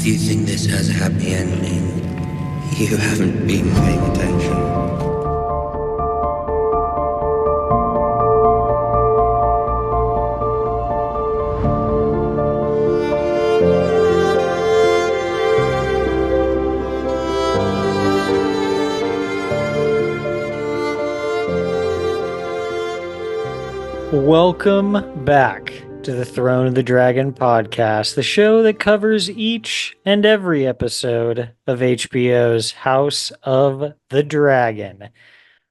you think this has a happy ending, you haven't been paying attention. Welcome back to the Throne of the Dragon podcast, the show that covers each and every episode of HBO's House of the Dragon.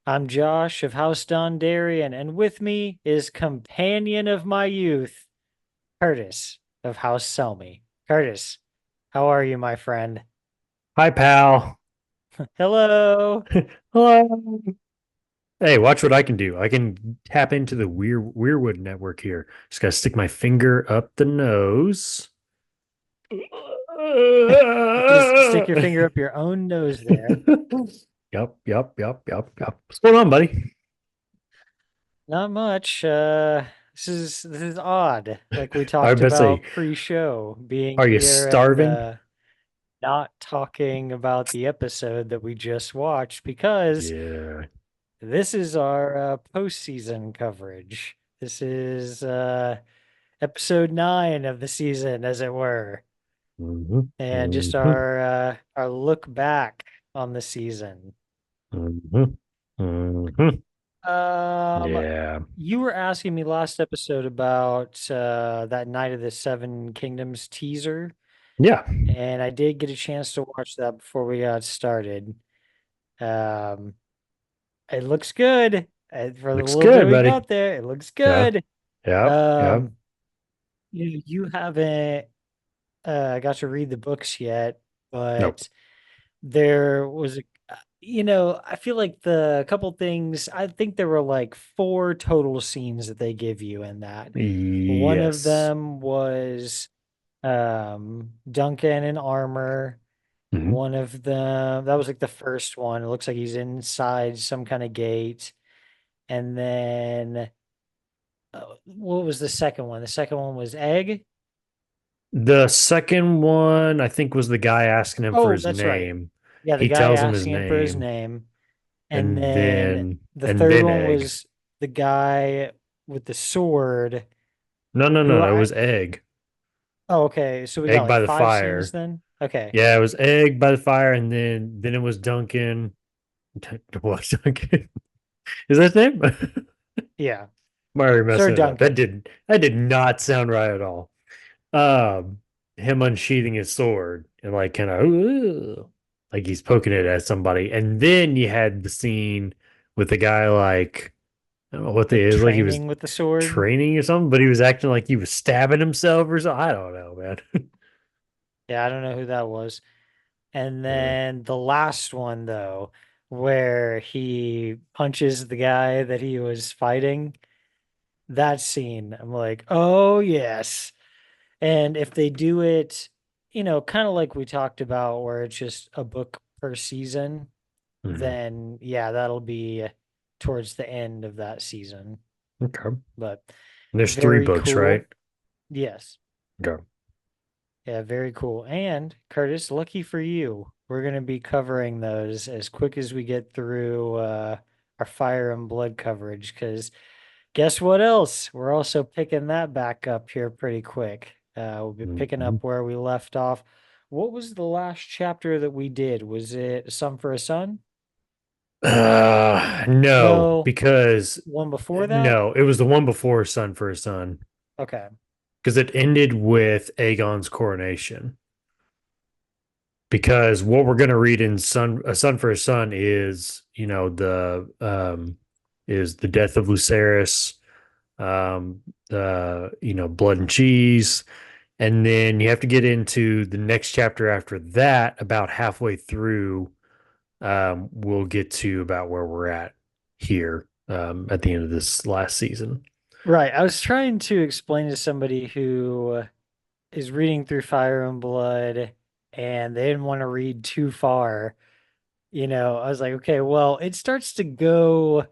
I'm Josh of House Dondarrion, and with me is companion of my youth, Curtis of House Selmy. Curtis, how are you, my friend? Hi, pal. Hello. Hello. Hey, watch what I can do. I can tap into the Weirwood network here. Just gotta stick my finger up the nose. Just stick your finger up your own nose there. Yep. What's going on, buddy? Not much. This is odd. Like we I talked bet say, about pre-show, being are you here and starving? not talking about the episode that we just watched because Yeah. this is our postseason coverage. This is episode 9 of the season, as it were, hmm and just hmm our look back on the season. hmm hmm Um, Yeah. you were asking me last episode about that Night of the Seven Kingdoms teaser, Yeah. and I did get a chance to watch that before we got started. Um, it looks good. For the Looks little bit good, we buddy. got there, it looks Yeah. good. Yep. Um, you haven't got to read the books yet, Nope. but there was I feel like the couple things, I think there were like 4 total scenes that they give you in that. One of Yes. them was Duncan in armor. hmm One of them, that was like the first one. It looks like he's inside some kind of gate. And then what was the second one? The second one was Egg. The second one, I think, was the guy asking him for Oh, his that's right. name. Yeah, the He guy tells him his asking him for his name, name. And and then then the and third then one egg. was the guy with the sword No. who It I was egg. oh, okay. So we got Egg like by the 5 scenes fire. then. Okay. Yeah, it was egg by the fire, and then it was Duncan. What Duncan? Is that his name? Yeah. I'm already Sir messing it up. Duncan. That did not sound right at all. Um, him unsheathing his sword and like kind of like he's poking it at somebody, and then you had the scene with the guy like I don't know what they Like is like he was training with the sword. training or something, but he was acting like he was stabbing himself or something. I don't know, man. Yeah, I don't know who that was. And Yeah. then the last one though, where he punches the guy that he was fighting, that scene, I'm like, oh yes. And if they do it, kind of like we talked about, where it's just a book per season, Mhm. then yeah, that'll be towards the end of that season. Okay. But And there's 3 very books, right? cool. Yes. Okay. Yeah, very cool. And Curtis, lucky for you, we're going to be covering those as quick as we get through our Fire and Blood coverage. Because guess what else? We're also picking that back up here pretty quick. We'll be picking Mhm. up where we left off. What was the last chapter that we did? Was it Sun for a Sun? No, No, because one before that? no, it was the one before Son for a Son Okay. because it ended with Aegon's coronation. Because what we're going to read in Son a Son for a Son is is the death of Lucerys, blood and cheese, and then you have to get into the next chapter after that. About halfway through, we'll get to about where we're at here at the end of this last season. Right. I was trying to explain to somebody who is reading through Fire and Blood and they didn't want to read too far. I was like, okay, well, it starts to go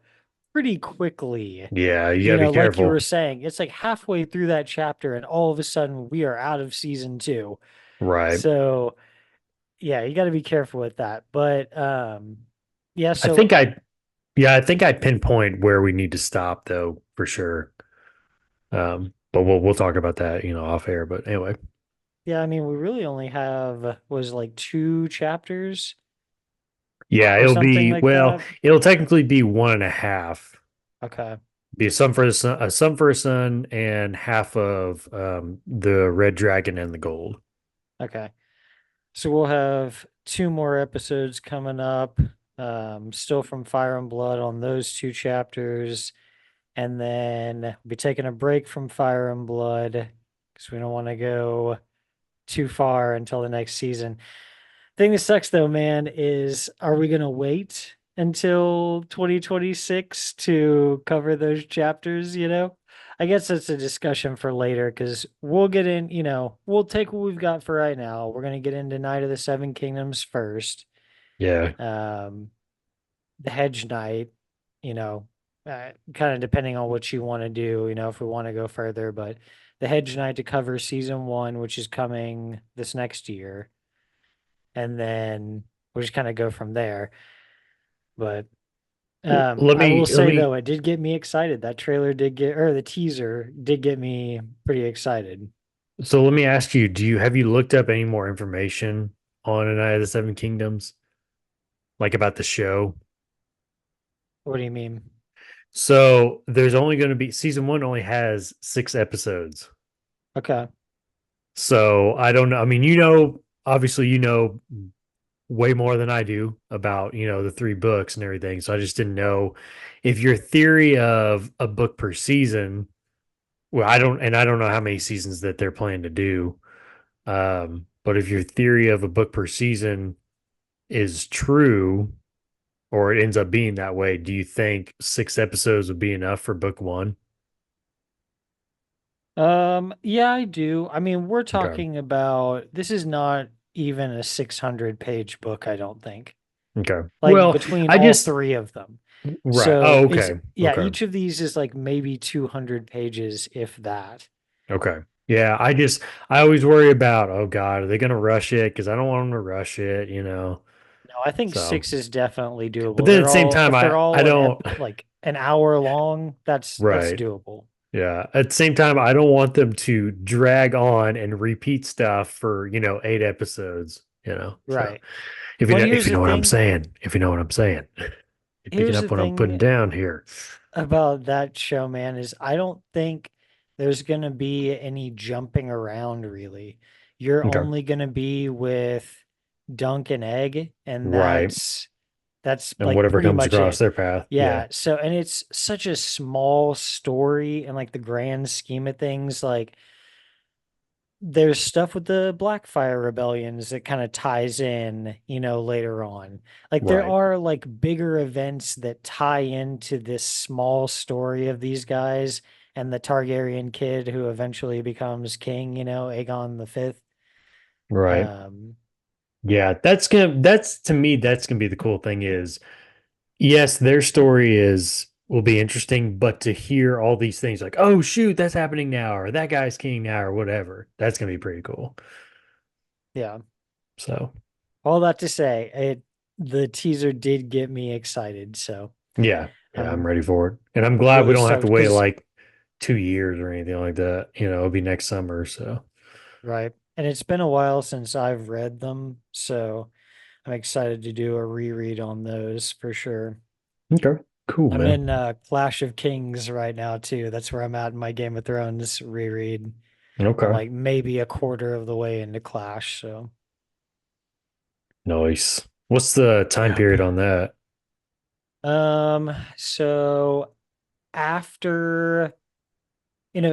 pretty quickly. Yeah, you gotta be Like you careful. were saying, it's like halfway through that chapter, and all of a sudden we are out of season 2. Right. So yeah, you got to be careful with that. But yeah, I so think I Yeah, I think I pinpoint where we need to stop though, for sure. But we'll talk about that, off air. But anyway. yeah, I mean, we really only have was like two chapters Yeah, or something like that. it'll technically be one and a half. Okay. Be a sun for a sun, and half of the red dragon and the gold. Okay. So we'll have two more episodes coming up, still from Fire and Blood on those two chapters. And then we'll be taking a break from Fire and Blood because we don't want to go too far until the next season. Thing that sucks though, man, is are we gonna wait until 2026 to cover those chapters, you know? I guess that's a discussion for later because we'll get in, we'll take what we've got for right now. We're gonna get into Night of the Seven Kingdoms first. Yeah. Um, the Hedge Knight, kind of depending on what you want to do, if we want to go further, but the Hedge Knight to cover season one, which is coming this next year, and then we'll just kind of go from there. But Let I will me let say me though, it did get me excited. That trailer did get, or the teaser did get me pretty excited. so let me ask you, have you looked up any more information on A Night of the Seven Kingdoms? Like about the show? What do you mean? So there's only going to be season one only has 6 episodes. Okay. So I don't know. I mean, obviously, way more than I do about, the 3 books and everything. So I just didn't know if your theory of a book per season, well, I don't know how many seasons that they're planning to do. But if your theory of a book per season is true, or it ends up being that way, do you think 6 episodes would be enough for book one? Yeah, I do. I mean, we're Okay. talking about this is not even a 600-page book, I don't think. Okay. Like Well, between I all just three of them. right. So Oh, it's okay. yeah, Okay. each of these is like maybe 200 pages, if that. Okay. Yeah, I always worry about, oh God, are they gonna rush it? Because I don't want them to rush it. No, I think So, six is definitely but doable. then at They're the same all time, if they're I all don't. like an hour long, that's Right. doable. Yeah. At the same time, I don't want them to drag on and repeat stuff for 8 episodes. So Right. Well, and if here's you the know what I'm thing. saying, you're picking Here's the up what I'm putting thing down here. about that show, man, is I don't think there's gonna be any jumping around really. You're Okay. only gonna be with Dunk and Egg, and Right. that's And like whatever pretty comes much across it. their path. Yeah. Yeah. So, and it's such a small story and like the grand scheme of things, like there's stuff with the Blackfire rebellions that kind of ties in, later on. Like there Right. are like bigger events that tie into this small story of these guys and the Targaryen kid who eventually becomes king, Aegon the Fifth. Right. Um, Yeah. That's to me, that's gonna be the cool thing is, yes, their story will be interesting, but to hear all these things like, oh shoot, that's happening now, or that guy's king now, or whatever, that's gonna be pretty cool. yeah. So All that to say, the teaser did get me excited, so yeah, yeah, I'm I'm ready for it. And I'm glad we really don't have to stoked wait because like 2 years or anything like that. It'll be next summer. So right. And it's been a while since I've read them, so I'm excited to do a reread on those for sure. okay, cool, I'm man. in Clash of Kings right now too. That's where I'm at in my Game of Thrones reread. I'm Okay, like maybe a quarter of the way into Clash, so nice. What's the time yep. period on that? So after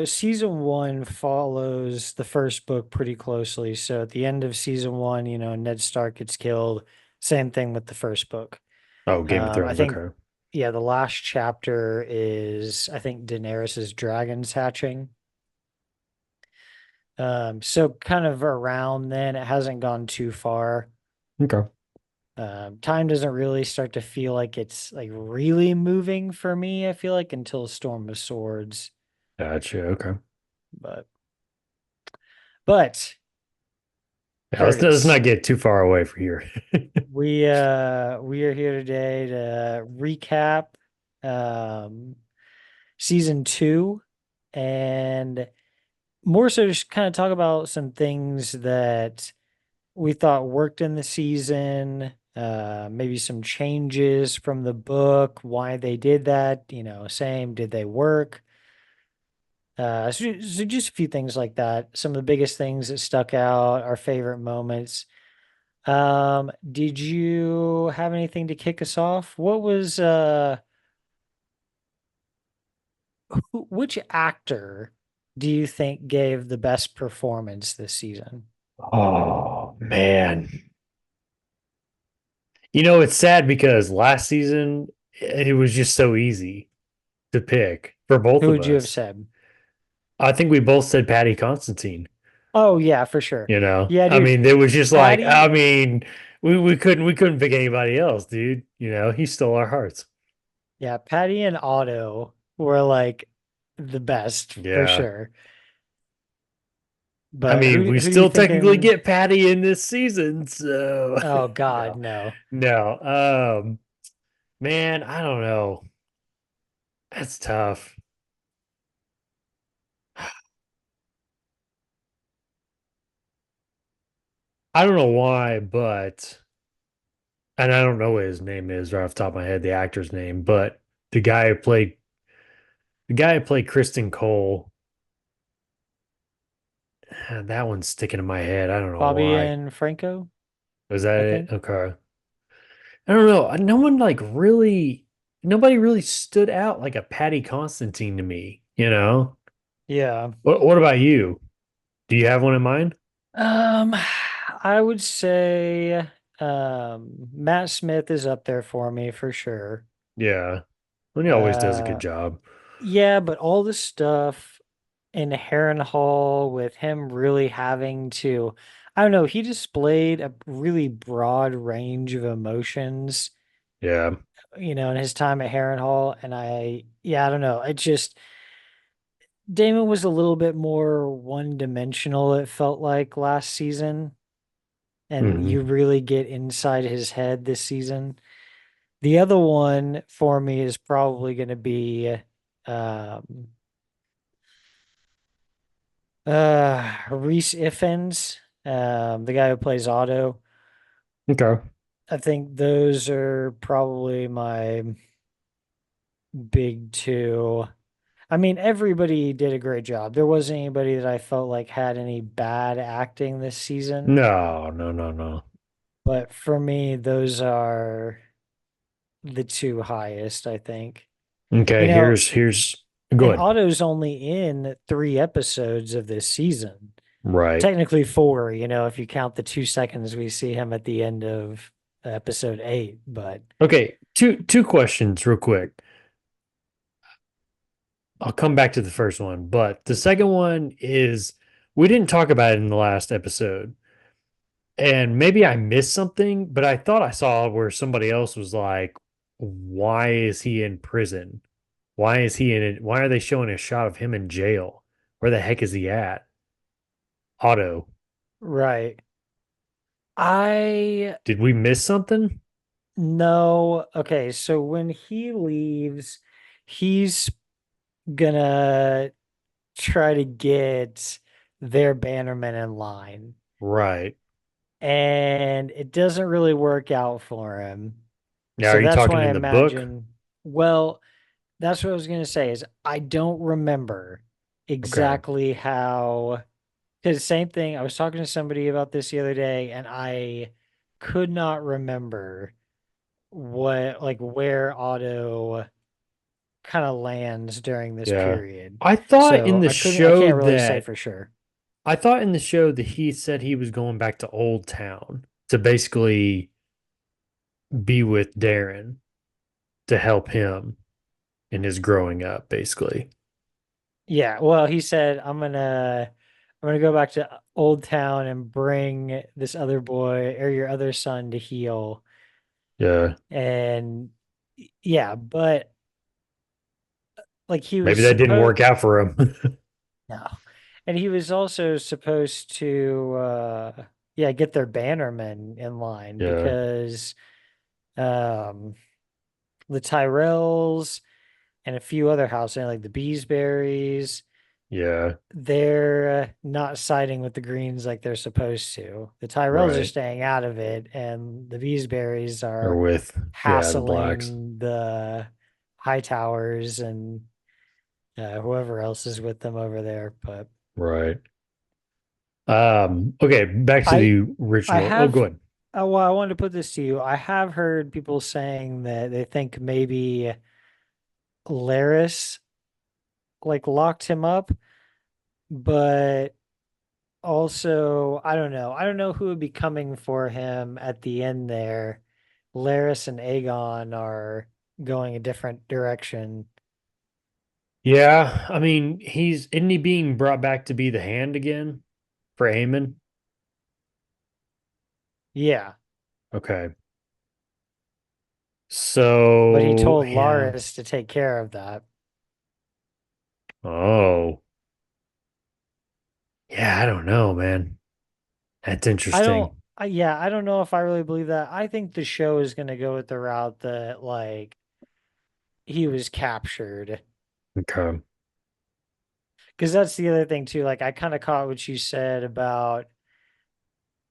season one follows the first book pretty closely. So at the end of season one, Ned Stark gets killed. Same thing with the first book. Oh, Game of I Thrones. think, Okay, yeah, the last chapter is I think Daenerys's dragons hatching. So kind of around then, it hasn't gone too far. okay, Time doesn't really start to feel like it's like really moving for me, I feel like, until Storm of Swords. gotcha. Okay, But but Yeah, let's Curtis. not get too far away from here. We are here today to recap um season 2 and more so just kind of talk about some things that we thought worked in the season, maybe some changes from the book, why they did that, same, did they work? So just a few things like that. Some of the biggest things that stuck out, our favorite moments. Did you have anything to kick us off? Which actor do you think gave the best performance this season? Oh man. It's sad because last season it was just so easy to pick for both Who of would you have us. said? I think we both said Patty Constantine, Oh yeah, for sure. Yeah, I dude. mean, it was just like, I Patty, mean, we couldn't pick anybody else, dude. He stole our hearts. yeah, Patty and Otto were like the best for Yeah. sure. I But mean, we who do you still technically thinking? get Patty in this season, so Oh God, no. no. No. Man, I don't know. That's tough. I don't know why, but and I don't know what his name is right off the top of my head, the actor's name, but the guy who played the guy who played Kristen Cole, that one's sticking in my head. I don't know Bobby why. and Franco, Was that I it? think. Okay. I don't know. No one like really nobody really stood out like a Patty Constantine to me. Yeah. What about you? Do you have one in mind? Um, I would say Matt Smith is up there for me for sure. Yeah. Well, he always does a good Uh job. yeah, but all the stuff in Heron Hall with him really having to, I don't know, he displayed a really broad range of emotions, Yeah. in his time at Heron Hall. And yeah, I don't know. It just, Damon was a little bit more one dimensional, it felt like last season. And you Hmm. really get inside his head this season. The other one for me is probably going to be um, Reese Ifans, the guy who plays Otto. Okay. I think those are probably my big two. I mean, everybody did a great job. There wasn't anybody that I felt like had any bad acting this season. No, no, no, no. But for me, those are the two highest, I think. You Okay, know, here's go and ahead. Otto's only in 3 episodes of this season. Right. Technically four, if you count the 2 seconds we see him at the end of episode 8. But Okay, two questions real quick. I'll come back to the first one, but the second one is we didn't talk about it in the last episode. And maybe I missed something, but I thought I saw where somebody else was like, why is he in prison? Why is he in it? Why are they showing a shot of him in jail? Where the heck is he at? Otto. right. I Did we miss something? know. Okay, so when he leaves, he's gonna try to get their bannermen in line. Right. And it doesn't really work out for him. Now, are So you that's talking why I in the book? imagine, well, that's what I was gonna say is I don't remember Okay. exactly how, because same thing, I was talking to somebody about this the other day and I could not remember what like where Otto kind of lands during this Yeah. period. I thought in So the I show can't really say that for sure. I thought in the show that he said he was going back to Old Town to basically be with Darren to help him in his growing up, basically. Yeah, well, he said I'm gonna go back to Old Town and bring this other boy or your other son to heal. Yeah. And yeah, but like he Maybe was that didn't supposed work out for him. no. And he was also supposed to yeah, get their bannermen in line Yeah. because um the Tyrells and a few other houses like the Beesberries, Yeah. they're not siding with the Greens like they're supposed to. The Tyrells are Right. staying out of it, and the Beesberries Or are with, yeah, the blacks. hassling the Hightowers and whoever else is with them over there. But Right. Okay, back to I the I original. Oh, go have ahead. well, I wanted to put this to you. I have heard people saying that they think maybe Laris like locked him up, but also I don't know. I don't know who would be coming for him at the end there. Laris and Aegon are going a different direction. Yeah, I mean, isn't he being brought back to be the hand again for Aemon? Yeah, Okay. but he So, told yeah. Laris to take care of that. Oh, yeah, I don't know, man. That's I don't interesting. yeah, I don't know if I really believe that. I think the show is going to go with the route that like he was captured. Okay. Because that's the other thing too. Like I kind of caught what you said about,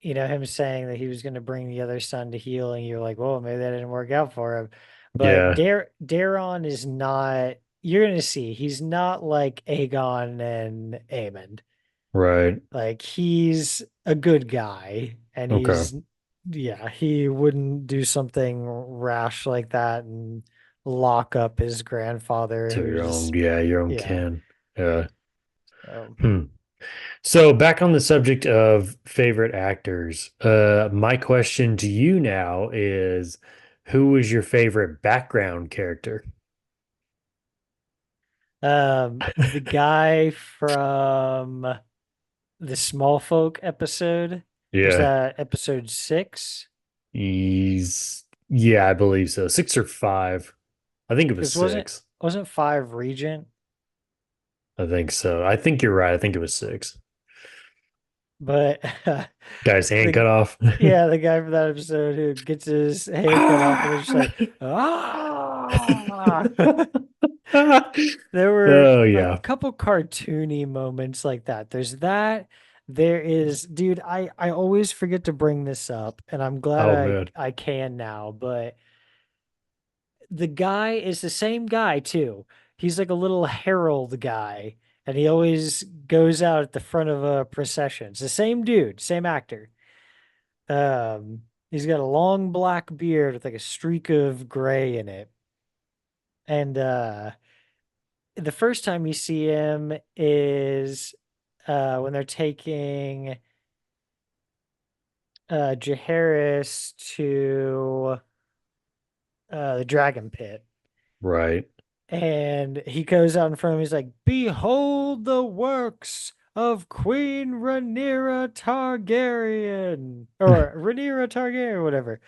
him saying that he was going to bring the other son to healing. You're like, well, maybe that didn't work out for him. But Yeah, Daron is not. You're going to see he's not like Aegon and Aemond. right. Like he's a good guy, and Okay. yeah, he wouldn't do something rash like that and lock up his grandfather, To your who's own, yeah, your own yeah. kin. Yeah. So, Hmm. So back on the subject of favorite actors, my question to you now is, who was your favorite background character? the guy from the Small Folk episode, was Yeah, that episode 6? yeah, I believe so. Six or five. I think it was Because wasn't six. wasn't 5 Regent? I think so. I think you're right. I think it was six. But Guy's hand the cut off. yeah, the guy from that episode who gets his hand cut off and then just like, ah. There were Oh a yeah. couple cartoony moments like that. There's that. There is, dude, I always forget to bring this up, and I'm glad Oh I man. I can now, but the guy is the same guy too. He's like a little herald guy, and he always goes out at the front of a procession. It's the same dude, same actor. He's got a long black beard with like a streak of gray in it. And the first time you see him is when they're taking Jaehaerys to the dragon pit. Right. And he goes out in front of him. He's like, "Behold the works of Queen Rhaenyra Targaryen, or Rhaenyra Targaryen, or whatever."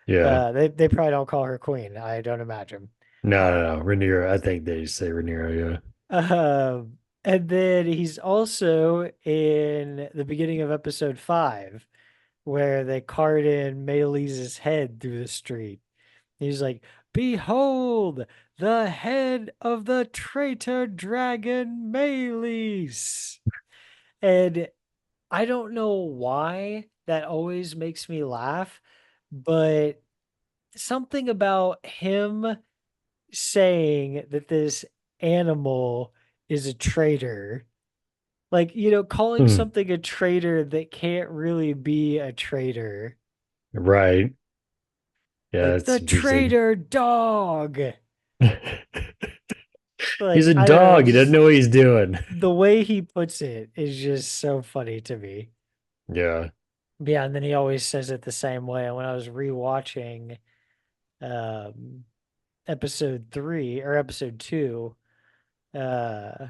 Yeah. They probably don't call her queen. I don't imagine. No, no, no. Um, Rhaenyra. I think they say Rhaenyra. Yeah. and then he's also in the beginning of episode 5, where they cart in Melee's head through the street. He's like, "Behold, the head of the traitor dragon Melees." And I don't know why that always makes me laugh, but something about him saying that this animal is a traitor, like, calling Hmm. something a traitor that can't really be a traitor. Right. Yeah, Like that's the interesting. traitor dog. He's Like, a I don't know, dog. He doesn't just know what he's doing. the way he puts it is just so funny to me. Yeah. Yeah, and then he always says it the same way. And when I was rewatching um episode 3 or episode 2, uh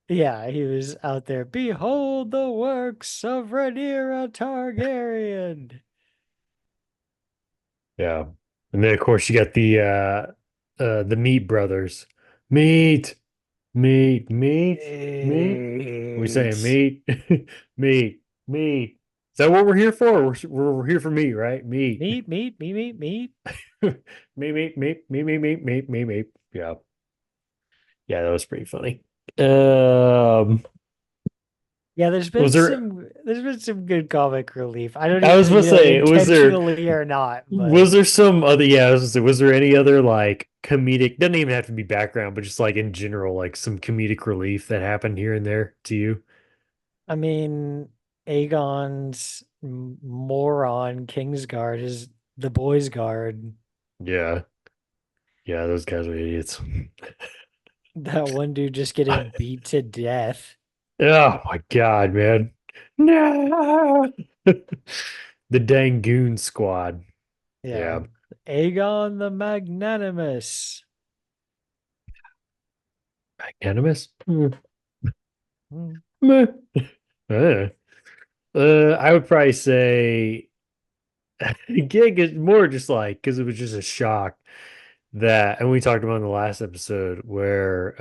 yeah, he was out there, "Behold the works of Rhaenyra Targaryen." Yeah. And then of course you got the Meat brothers. Meat, meat, meat, meat. We saying Eight. meat, meat, meat. that what we're here for? We're here for me, right? Me. Meat, meat, meat, meat, meat. Me. Yeah. Yeah, that was pretty funny. Um, Yeah, was there there's been some good comic relief. I don't I was even, supposed to say, intentionally or not, but was there some other yeah, I was gonna say, was there any other like comedic doesn't even have to be background, but just like in general, like some comedic relief that happened here and there to you? I mean, Aegon's moron Kingsguard is the boys' guard. Yeah. Yeah, those guys are idiots. That one dude just getting beat to death. Oh my God, man. No. The dang goon squad. Yeah. Yeah. Aegon the Magnanimous. Magnanimous? Hmm. Meh. Uh, I would probably say gig is more just like because it was just a shock that, and we talked about in the last episode where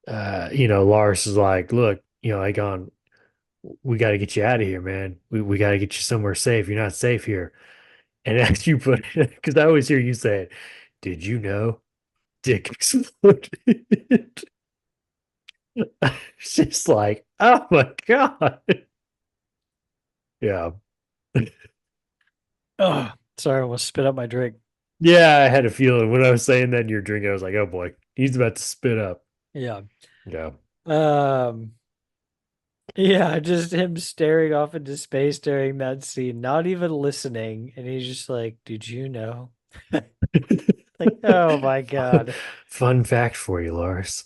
Lars is like, look, Aegon, we got to get you out of here, man. We got to get you somewhere safe. You're not safe here. And as you put it, because I always hear you say it, did you know Dick exploded? It's just like, oh my God. Yeah. Oh, sorry, I almost spit up my drink. Yeah, I had a feeling when I was saying that in your drink, I was like, oh boy, he's about to spit up. Yeah. Yeah. Um, yeah, just him staring off into space during that scene, not even listening, and he's just like, "Did you know?" Like, oh my God. Fun fact for you, Lars.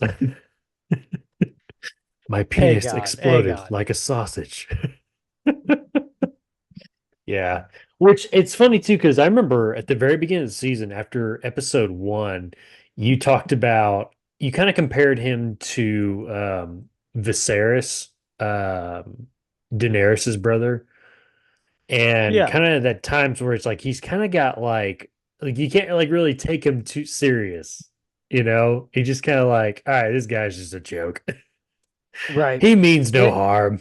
My Hey penis God, hey exploded God. like a sausage. Yeah. Which it's funny too, because I remember at the very beginning of the season, after episode one, you talked about, you kind of compared him to Viserys, Daenerys's brother, and Yeah, kind of that times where it's like he's kind of got like you can't like really take him too serious, He just kind of like, all right, this guy's just a joke. right. He means no It harm.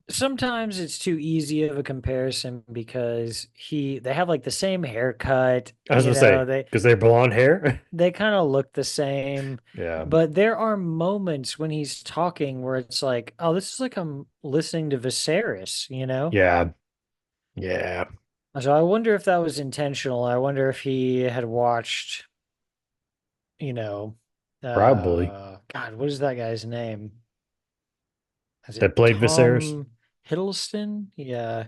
sometimes it's too easy of a comparison because they have like the same haircut, I was gonna say, they because they're blonde hair. they kind of look the same, Yeah. but there are moments when he's talking where it's like, oh, this is like I'm listening to Viserys. Yeah. Yeah. So I wonder if that was intentional. I wonder if he had watched, you know, Probably. God, what is that guy's name? Is it That played Viserys. Tom Hiddleston? Yeah.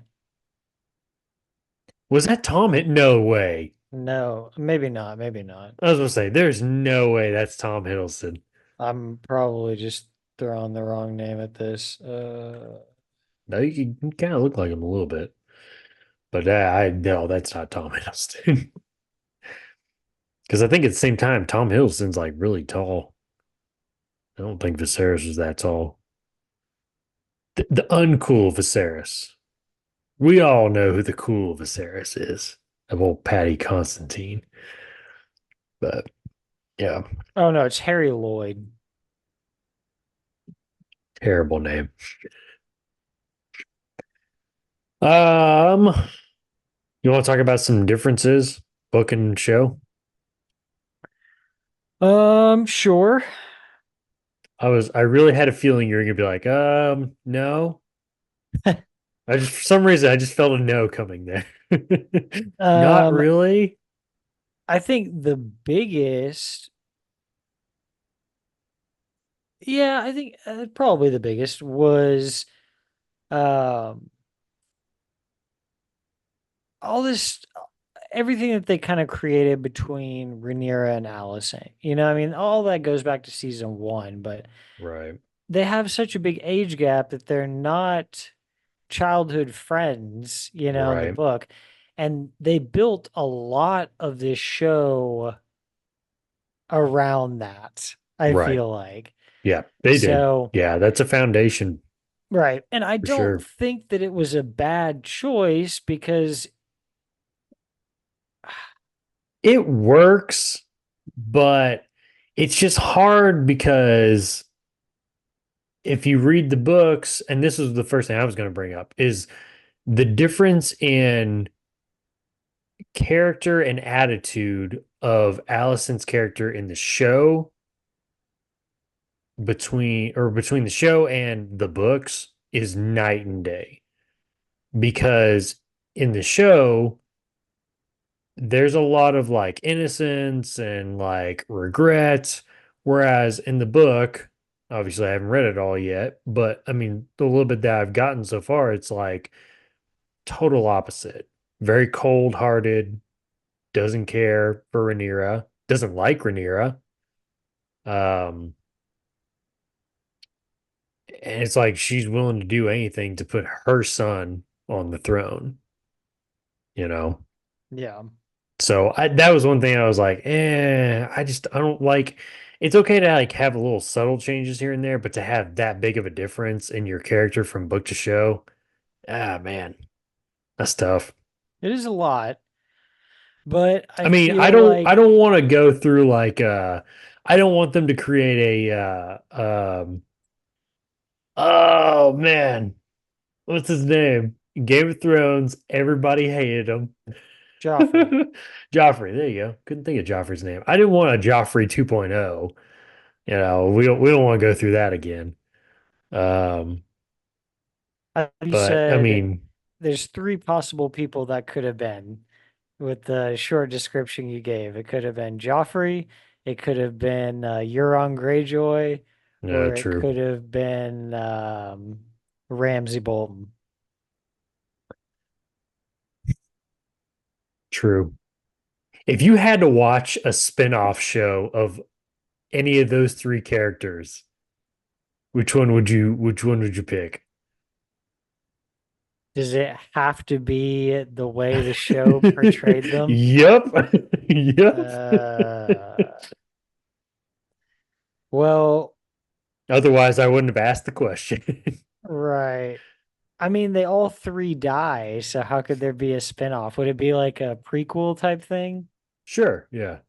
Was that Tom? No way. No, maybe not. Maybe not. I was gonna say, there's no way that's Tom Hiddleston. I'm probably just throwing the wrong name at this. No, you kind of look like him a little bit, but I no, that's not Tom Hiddleston. Because I think at the same time, Tom Hiddleston's like really tall. I don't think Viserys was that tall. The uncool Viserys. We all know who the cool Viserys is, of old Patty Constantine. But yeah, Oh no, it's Harry Lloyd. terrible name. Um, you want to talk about some differences, book and show? Sure. I really had a feeling you were gonna be like, no. I just for some reason I just felt a no coming there. Not Um, really. I think the biggest, yeah, I think probably the biggest was um all this everything that they kind of created between Rhaenyra and Alicent. I mean, all that goes back to season one, but Right. they have such a big age gap that they're not childhood friends, in the Right. book. And they built a lot of this show around that, I Right. feel like. Yeah, they did. So, Yeah, that's a foundation right. And I for don't sure. think that it was a bad choice because It works, but it's just hard because if you read the books, and this is the first thing I was going to bring up, is the difference in character and attitude of Allison's character in the show between the show and the books is night and day. Because in the show, there's a lot of like innocence and like regret, whereas in the book, obviously I haven't read it all yet, but I mean, the little bit that I've gotten so far, it's like total opposite. Very cold-hearted, doesn't care for Rhaenyra, doesn't like Rhaenyra. Um, and it's like she's willing to do anything to put her son on the throne, you know? Yeah. So that was one thing I was like, I don't like. It's okay to like have a little subtle changes here and there, but to have that big of a difference in your character from book to show, man, that's tough. It is a lot, but I I mean, feel I like don't want to go through like I don't want them to create a oh man, what's his name? Game of Thrones, everybody hated him. Joffrey. Joffrey, there you go. Couldn't think of Joffrey's name. I didn't want a Joffrey 2.0. We don't want to go through that again. Um, You but I said mean, there's three possible people that could have been with the short description you gave. It could have been Joffrey, it could have been Euron Greyjoy, no, or it true, could have been Ramsay Bolton. true. If you had to watch a spin-off show of any of those three characters, which one would you pick? Does it have to be the way the show portrayed them? Yep. Yep. Uh, well, Otherwise, I wouldn't have asked the question. right. I mean, they all three die, so how could there be a spinoff? Would it be like a prequel type thing? Sure, yeah.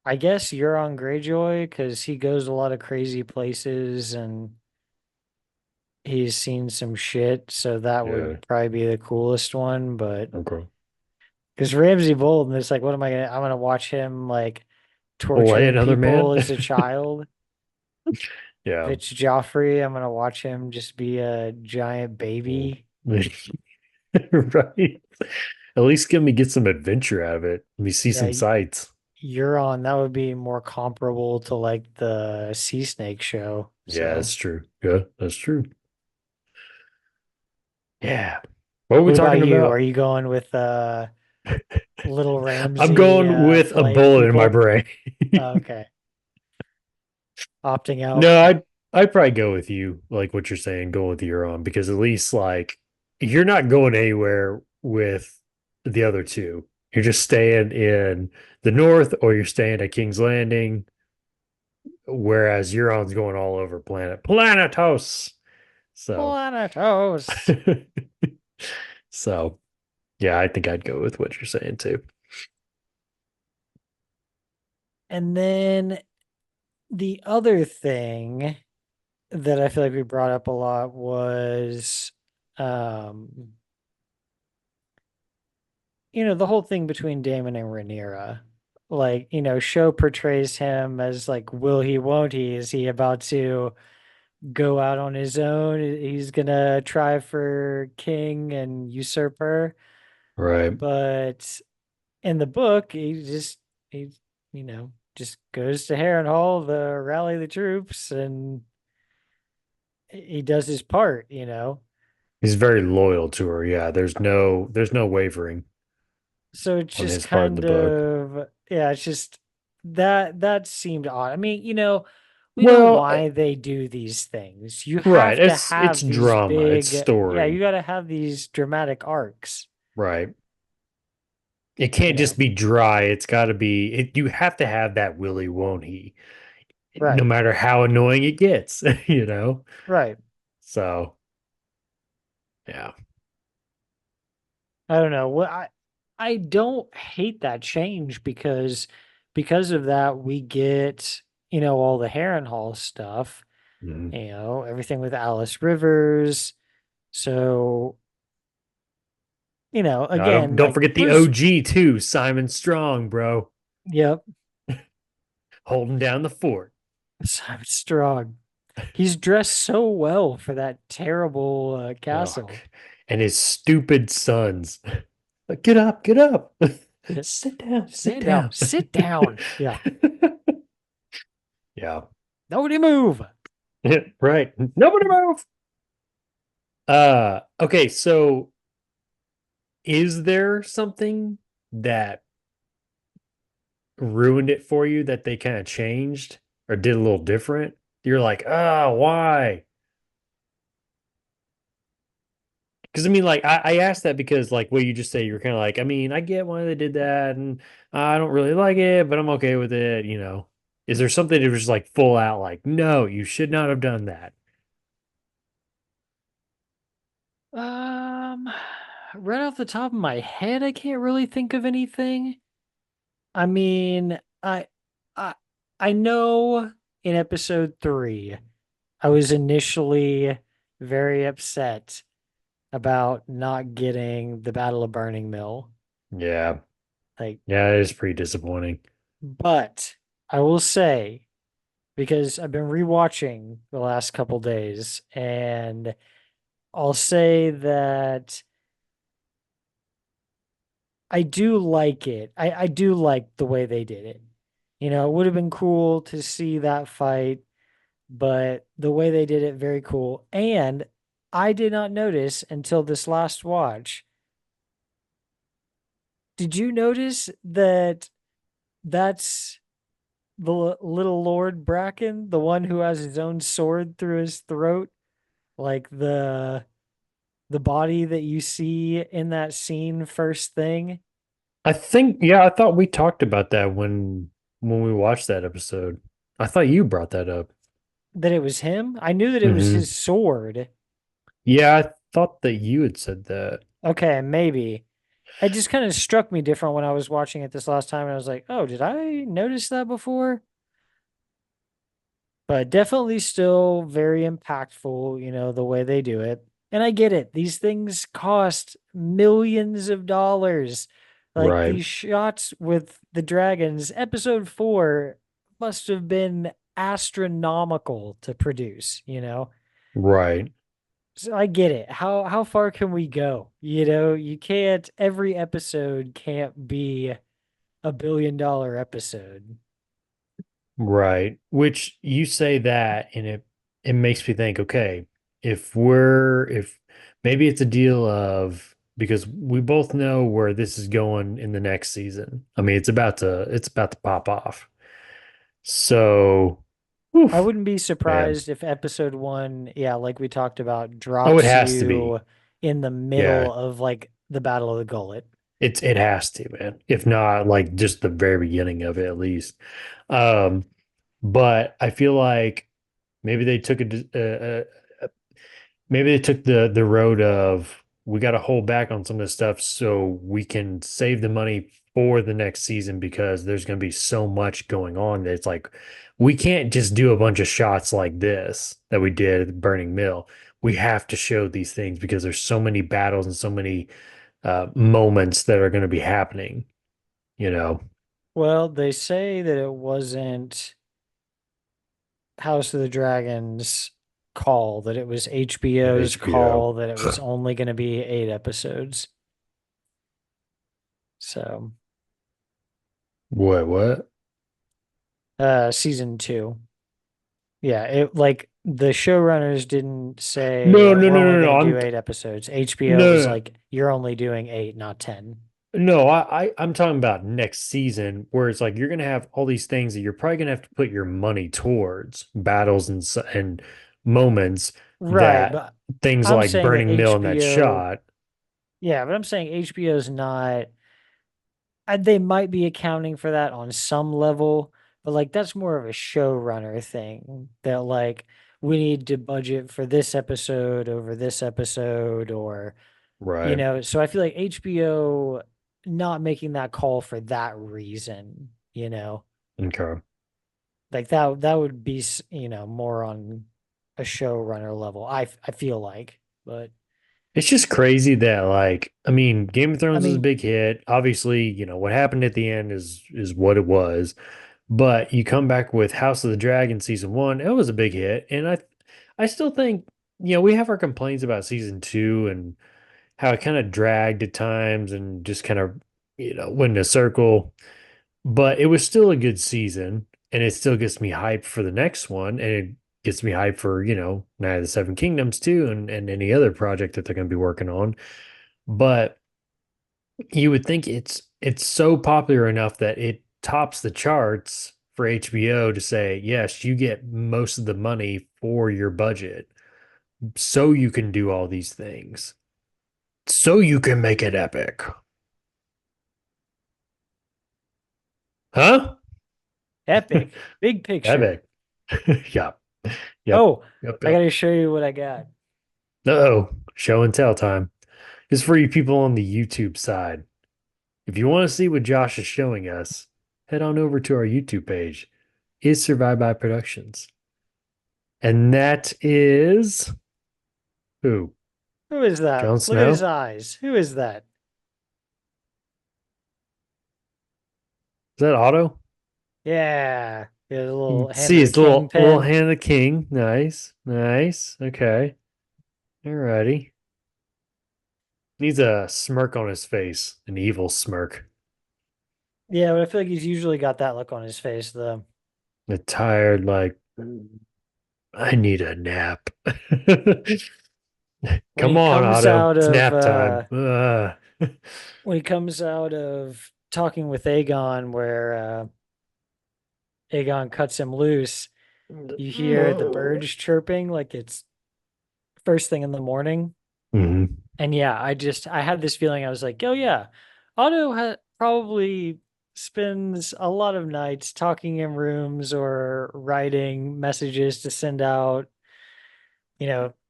I guess Euron Greyjoy, because he goes a lot of crazy places and he's seen some shit, so that Yeah. would probably be the coolest one. But Okay. because Ramsay Bolton, it's like, what am I gonna? I'm gonna watch him like Lay torturing another man? people as a child. If Yeah. it's Joffrey, I'm gonna watch him just be a giant Well, baby. right. At least get some adventure out of it. Let me see Yeah, some sights. Euron, that would be more comparable to like the Sea Snake show. Yeah, that's So, true. Yeah, that's true. Yeah. What are we what talking about you? Are about? you going with Little I'm Ramsey going with a flaying bullet in my people? brain. Okay, opting out. No, I'd probably go with you, like what you're saying, go with your own, because at least like you're not going anywhere with the other two. You're just staying in the north or you're staying at King's Landing, whereas Euron's going all over Planetos. So Planetos. so yeah, I think I'd go with what you're saying too. And then the other thing that I feel like we brought up a lot was, um, the whole thing between Damon and Rhaenyra. Like, show portrays him as like, will he, won't he? Is he about to go out on his own? He's gonna try for king and usurp her. Right. But in the book, he just goes to Harrenhal to rally the troops and he does his part. He's very loyal to her. Yeah, there's no wavering So it's on just his part in the kind book. of, yeah, it's just that seemed odd. I mean, we know Well, why they do these things. You right. have to It's have these drama, it's big, yeah, you story. got to have these dramatic arcs, Right. It you can't just know. be dry. It's got to be you have to have that Willy won't he, no Right. matter how annoying it gets, you know? Right. So, yeah. I don't know. I don't hate that change because of that we get, all the Harrenhal stuff. Mhm. Everything with Alice Rivers. So, No, again, don't like forget the Bruce, OG too, Simon Strong, bro, yep, holding down the fort. Simon Strong. He's dressed so well for that terrible Oh, castle. and his stupid sons. Like, get up, get up. Yeah. Sit down, sit Stand down, down. sit down. Yeah, Yeah. nobody move. Right. Nobody move. Okay, so is there something that ruined it for you that they kind of changed or did a little different? You're like, oh, why? Because I mean, like, I asked that because, like, what you just say, you're kind of like, I mean, I get why they did that, and I don't really like it, but I'm okay with it, you know. Is there something that was just like full out, like, no, you should not have done that? Um, right off the top of my head, I can't really think of anything. I mean, I, I know in episode 3, I was initially very upset about not getting the Battle of Burning Mill. Yeah. Like, Yeah, it is pretty disappointing. but I will say, because I've been rewatching the last couple days, and I'll say that I do like it. I do like the way they did it. It would have been cool to see that fight, but the way they did it, very cool. And I did not notice until this last watch. Did you notice that that's the little Lord Bracken, the one who has his own sword through his throat? Like the body that you see in that scene first thing? I think, yeah, I thought we talked about that when we watched that episode. I thought you brought that up. That it was him? I knew that it was his Hmm. sword. Yeah, I thought that you had said that. Okay, maybe. It just kind of struck me different when I was watching it this last time, and I was like, "Oh, did I notice that before?" But definitely still very impactful, the way they do it. And I get it. These things cost millions of dollars. Like Right, these shots with the dragons, episode 4 must have been astronomical to produce. right, So I get it. How far can we go? You can't every episode can't be a $1 billion episode. right. Which you say that, and it makes me think, okay, if maybe it's a deal of because we both know where this is going in the next season. I mean, it's about to pop off. So, I oof, wouldn't be man. surprised if episode 1, yeah, like we talked about, Oh, it drops has to be. you in the Yeah. middle of like the Battle of the Gullet. It has to, man. If not, like just the very beginning of it, at least. Um, but I feel like maybe they took maybe they took the road of we got to hold back on some of this stuff so we can save the money for the next season because there's going to be so much going on that it's like we can't just do a bunch of shots like this that we did at the Burning Mill. We have to show these things because there's so many battles and so many moments that are going to be happening, you know. Well, they say that it wasn't House of the Dragon's call, that it was HBO's HBO. call, that it was only going to be 8 episodes. So, What? season 2. Yeah, it like the showrunners didn't say No, no, we're no, only no, no. going to do 8 episodes. HBO No, was no, like, you're only doing 8, not 10. no. I'm talking about next season where it's like you're gonna have all these things that you're probably gonna have to put your money towards battles and moments Right, that but things I'm like saying that Burning Mill and that HBO, shot. yeah, but I'm saying HBO's not, they might be accounting for that on some level, but like that's more of a showrunner thing that like we need to budget for this episode over this episode, or, Right. so I feel like HBO not making that call for that reason. Okay. Like that would be, more on. a showrunner level. I feel like, but It's just crazy that like I mean, Game of I Thrones was a mean, big hit. Obviously, what happened at the end is what it was. But you come back with House of the Dragon season 1, it was a big hit. And I still think, we have our complaints about season 2 and how it kind of dragged at times and just kind of, went in a circle. But it was still a good season, and it still gets me hyped for the next one, and it gets me hyped for, Night of the Seven Kingdoms too, and any other project that they're going to be working on. But you would think it's so popular enough that it tops the charts for HBO to say, yes, you get most of the money for your budget, so you can do all these things, so you can make it epic. Huh? epic, big picture. Epic. Yep. Yep. Oh, Yep. I got Yep. to show you what I got. Uh-oh. Show and tell time. This is for you people on the YouTube side. If you want to see what Josh is showing us, head on over to our YouTube page. Is Survive by Productions. And that is who? Who is that? Jon Look at his Snow? eyes. Who is that? Is that Otto? Yeah, a You little can hand see of the his king little pen. hand of the king. Nice. Nice. Okay. Alrighty. Needs a smirk on his face, an evil smirk. Yeah, but I feel like he's usually got that look on his face, though. A tired, like, I need a nap. When Come he on, comes Otto. out It's of nap time. when he comes out of talking with Aegon, where Aegon cuts him loose, you hear the birds chirping like it's first thing in the morning. Mhm. And yeah, I had this feeling. I was like, oh yeah, Otto probably spends a lot of nights talking in rooms or writing messages to send out.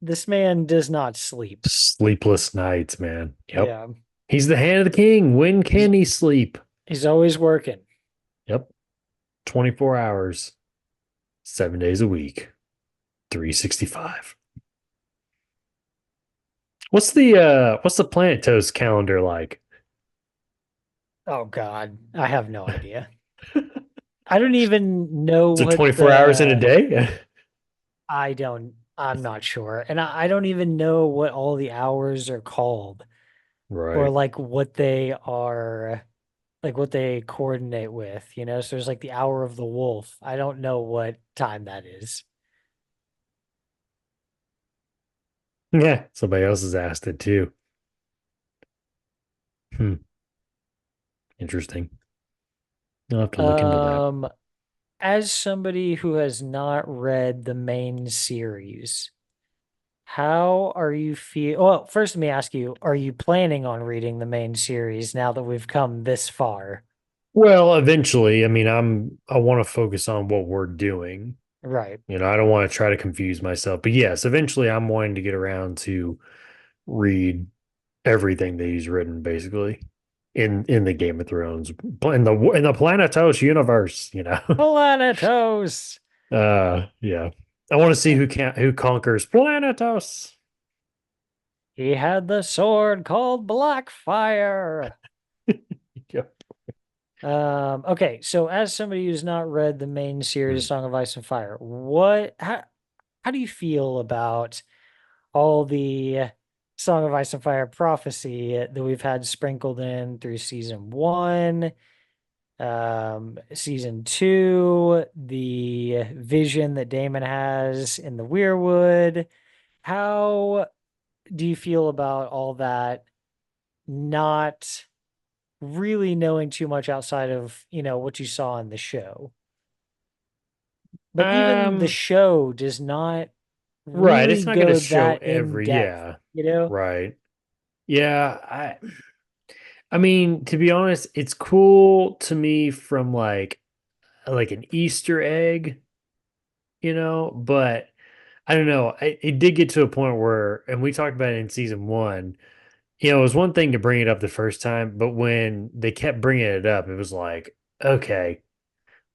This man does not sleep. Sleepless nights, man. Yep. Yeah, He's the hand of the king. When he's can he sleep? he's always working. Yep. 24 hours, 7 days a week, 365. What's the Planet Toast calendar like? Oh God, I have no idea. I don't even know Is it what 24 hours in a day? I'm not sure. And I don't even know what all the hours are called or Right. like what they coordinate with, So there's like the hour of the wolf. I don't know what time that is. Yeah. Somebody else has asked it too. Hmm. Interesting. I'll have to look into that. Um, as somebody who has not read the main series, how are you feel? Well, first let me ask you, are you planning on reading the main series now that we've come this far? Well, eventually, I mean, I want to focus on what we're doing. Right. I don't want to try to confuse myself. But yes, eventually I'm wanting to get around to read everything that he's written basically in the Game of Thrones in the Planetos universe. Planetos. Yeah. I want to see who conquers Planetos. He had the sword called Blackfire. Yep. Okay, so as somebody who's not read the main series Hmm. Song of Ice and Fire, how do you feel about all the Song of Ice and Fire prophecy that we've had sprinkled in through season one, season two, the vision that Damon has in the Weirwood? How do you feel about all that? Not really knowing too much outside of, what you saw in the show. But even the Um, show does not right. really It's not going to go show that in every, depth, yeah. you know? Right. Yeah. I mean, to be honest, it's cool to me from like an Easter egg, but I don't know. It did get to a point where, and we talked about it in season 1, it was one thing to bring it up the first time, but when they kept bringing it up, it was like, okay,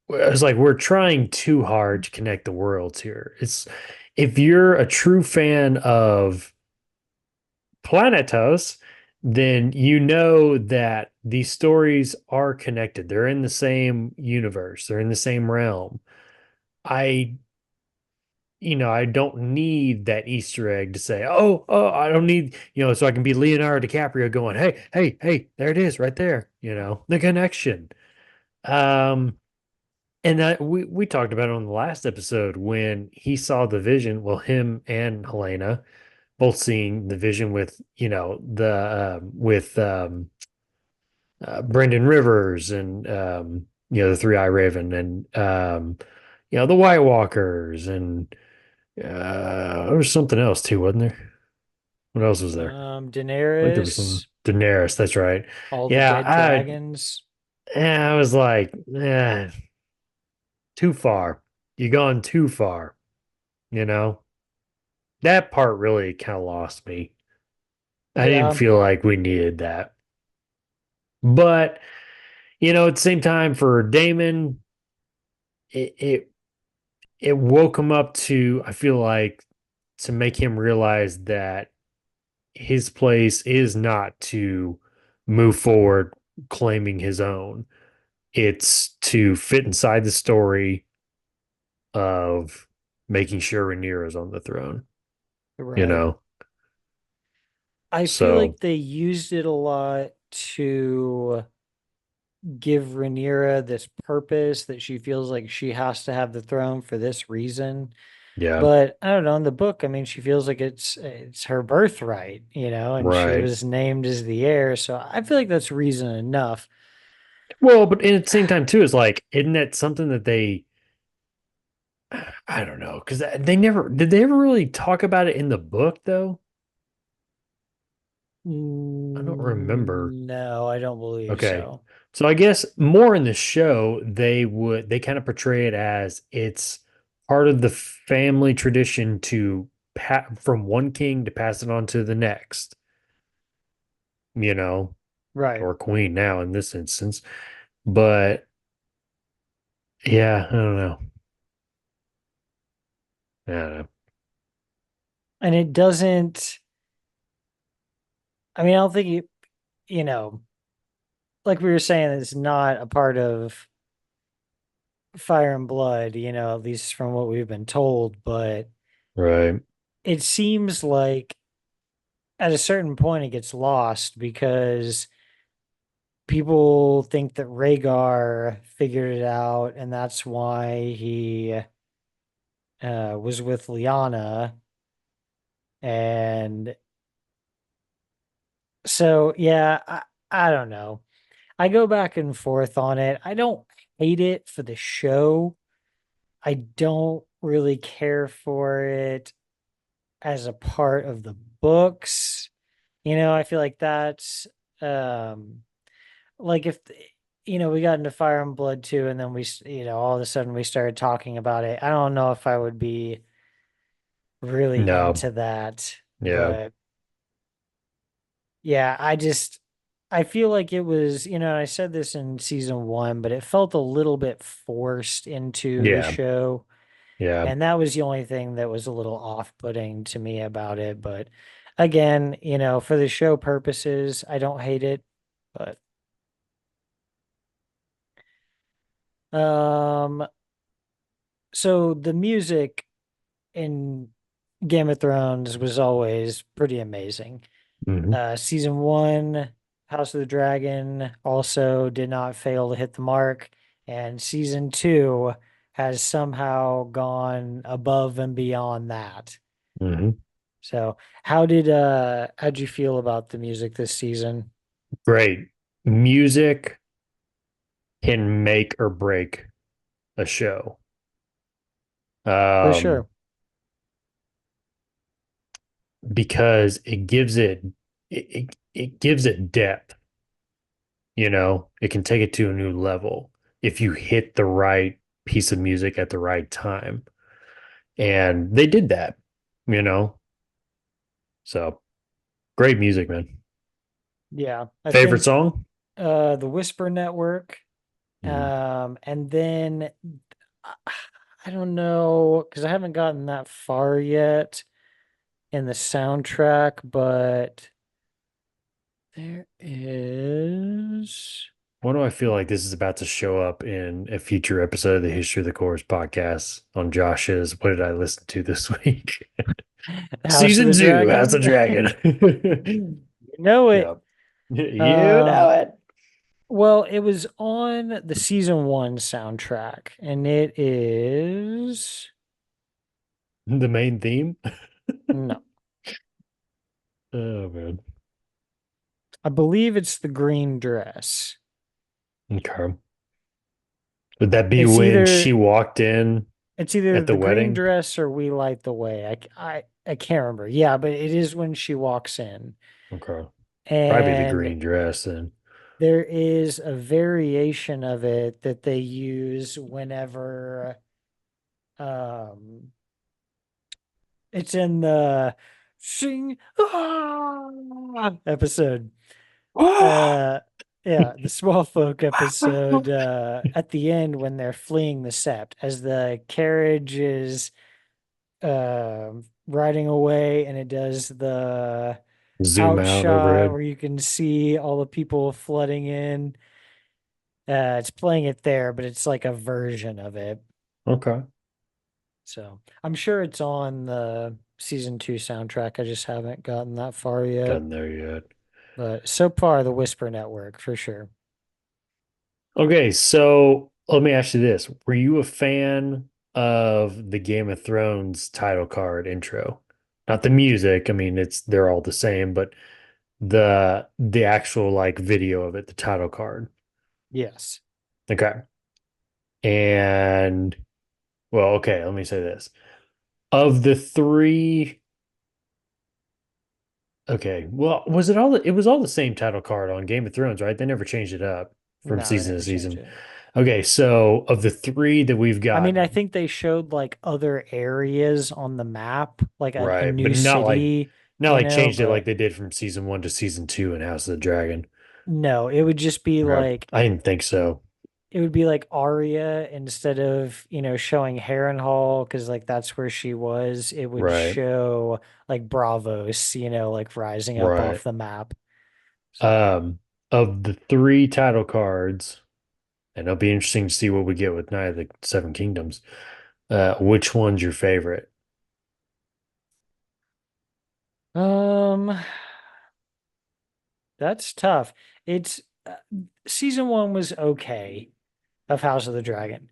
it was like we're trying too hard to connect the worlds here. if you're a true fan of Planetos, then you know that these stories are connected. They're in the same universe, they're in the same realm. I, I don't need that Easter egg to say, oh, I don't need, so I can be Leonardo DiCaprio going, hey, hey, hey, there it is right there, the connection. Um, and we talked about it on the last episode when he saw the vision. Well, him and Helena both seeing the vision with the with Brendan Rivers and the Three Eye Raven and the White Walkers and there was something else too, wasn't there? What else was there? I think there was some Daenerys, Daenerys. That's right. all the Yeah, dead dragons. I was like, too far. You gone too far. You know that part really kind of lost me. I didn't Yeah, feel like we needed that. But, at the same time for Damon, it it, it woke him up to, I feel like, to make him realize that his place is not to move forward claiming his own. It's to fit inside the story of making sure Rhaenyra is on the throne, you right. know? I feel So, like they used it a lot to give Rhaenyra this purpose that she feels like she has to have the throne for this reason. yeah, But I don't know, in the book, I mean, she feels like it's her birthright, and she right. was named as the heir. So I feel like that's reason enough. Well, but at the same time, too, is like, isn't that something that I don't know, because did they ever really talk about it in the book, though? I don't remember. No, I don't believe Okay. so. So I guess more in the show, they kind of portray it as it's part of the family tradition to from one king to pass it on to the next, you know, Right. or queen now in this instance. But yeah, I don't know. I don't know. And it doesn't, I mean, I don't think you know, like we were saying, it's not a part of Fire and Blood, at least from what we've been told, but Right. it seems like at a certain point it gets lost because people think that Rhaegar figured it out and that's why he was with Lyanna. And so, yeah, I don't know. I go back and forth on it. I don't hate it for the show. I don't really care for it as a part of the books. I feel like that's um like if we got into Fire and Blood too, and then all of a sudden we started talking about it. I don't know if I would be really No. into that, Yeah. but yeah, I feel like it was, and I said this in season one, but it felt a little bit forced into the Yeah. show. Yeah. And that was the only thing that was a little off-putting to me about it. But again, for the show purposes, I don't hate it. But um, so the music in Game of Thrones was always pretty amazing. Hmm. Season one, House of the Dragon, also did not fail to hit the mark, and season two has somehow gone above and beyond that. Hmm. So, how'd you feel about the music this season? Great. Music can make or break a show. For Um, sure. because it gives it depth, it can take it to a new level if you hit the right piece of music at the right time. And they did that, you know. So great music, man. Yeah. I Favorite think song? the Whisper Network, Mhm. and then I don't know because I haven't gotten that far yet in the soundtrack, but there is. Why do I feel like this is about to show up in a future episode of the History of the Course podcast on Josh's What Did I Listen to This Week? House of Season the 2, House of Dragon. Dragon. You know it. Yep. You know Um, it. well, it was on the season one soundtrack, and it is The main theme. no, Oh man. I believe it's the green dress. Okay. Would that be It's when she either walked in it's either at the the green wedding? dress or We Light the Way. I can't remember. Yeah, but it is when she walks in. Okay. Probably the And green dress then. there is a variation of it that they use whenever it's in the Sing episode. Uh yeah, the small folk episode at the end when they're fleeing the sept as the carriage is riding away and it does the Zoom out outshot overhead. where you can see all the people flooding in. It's playing it there, but it's like a version of it. Okay. So I'm sure it's on the season two soundtrack. I just haven't gotten that far yet. Done there yet. But so far, the Whisper Network for sure. Okay, so let me ask you this. Were you a fan of the Game of Thrones title card intro? Not the music, I mean they're all the same, but the actual like video of it, the title card. Yes. Okay. And well, okay, let me say this. Of the three, okay, well, was it all it was all the same title card on Game of Thrones, right? They never changed it up from No, they season to never change season. it. Okay, so of the three that we've I got, mean, I think they showed like other areas on the map, like a right, but new city, not like changed it like but they did from season one to season two in House of the Dragon. no, it would just be Okay. like I didn't think so. it would be like Arya instead of, showing Harrenhal because like that's where she was, it would Right, show like Bravos, like rising up right. off the map. So, Um, of the three title cards, and it'll be interesting to see what we get with Night of the Seven Kingdoms. Which one's your favorite? um, that's tough. It's season one was okay of House of the Dragon,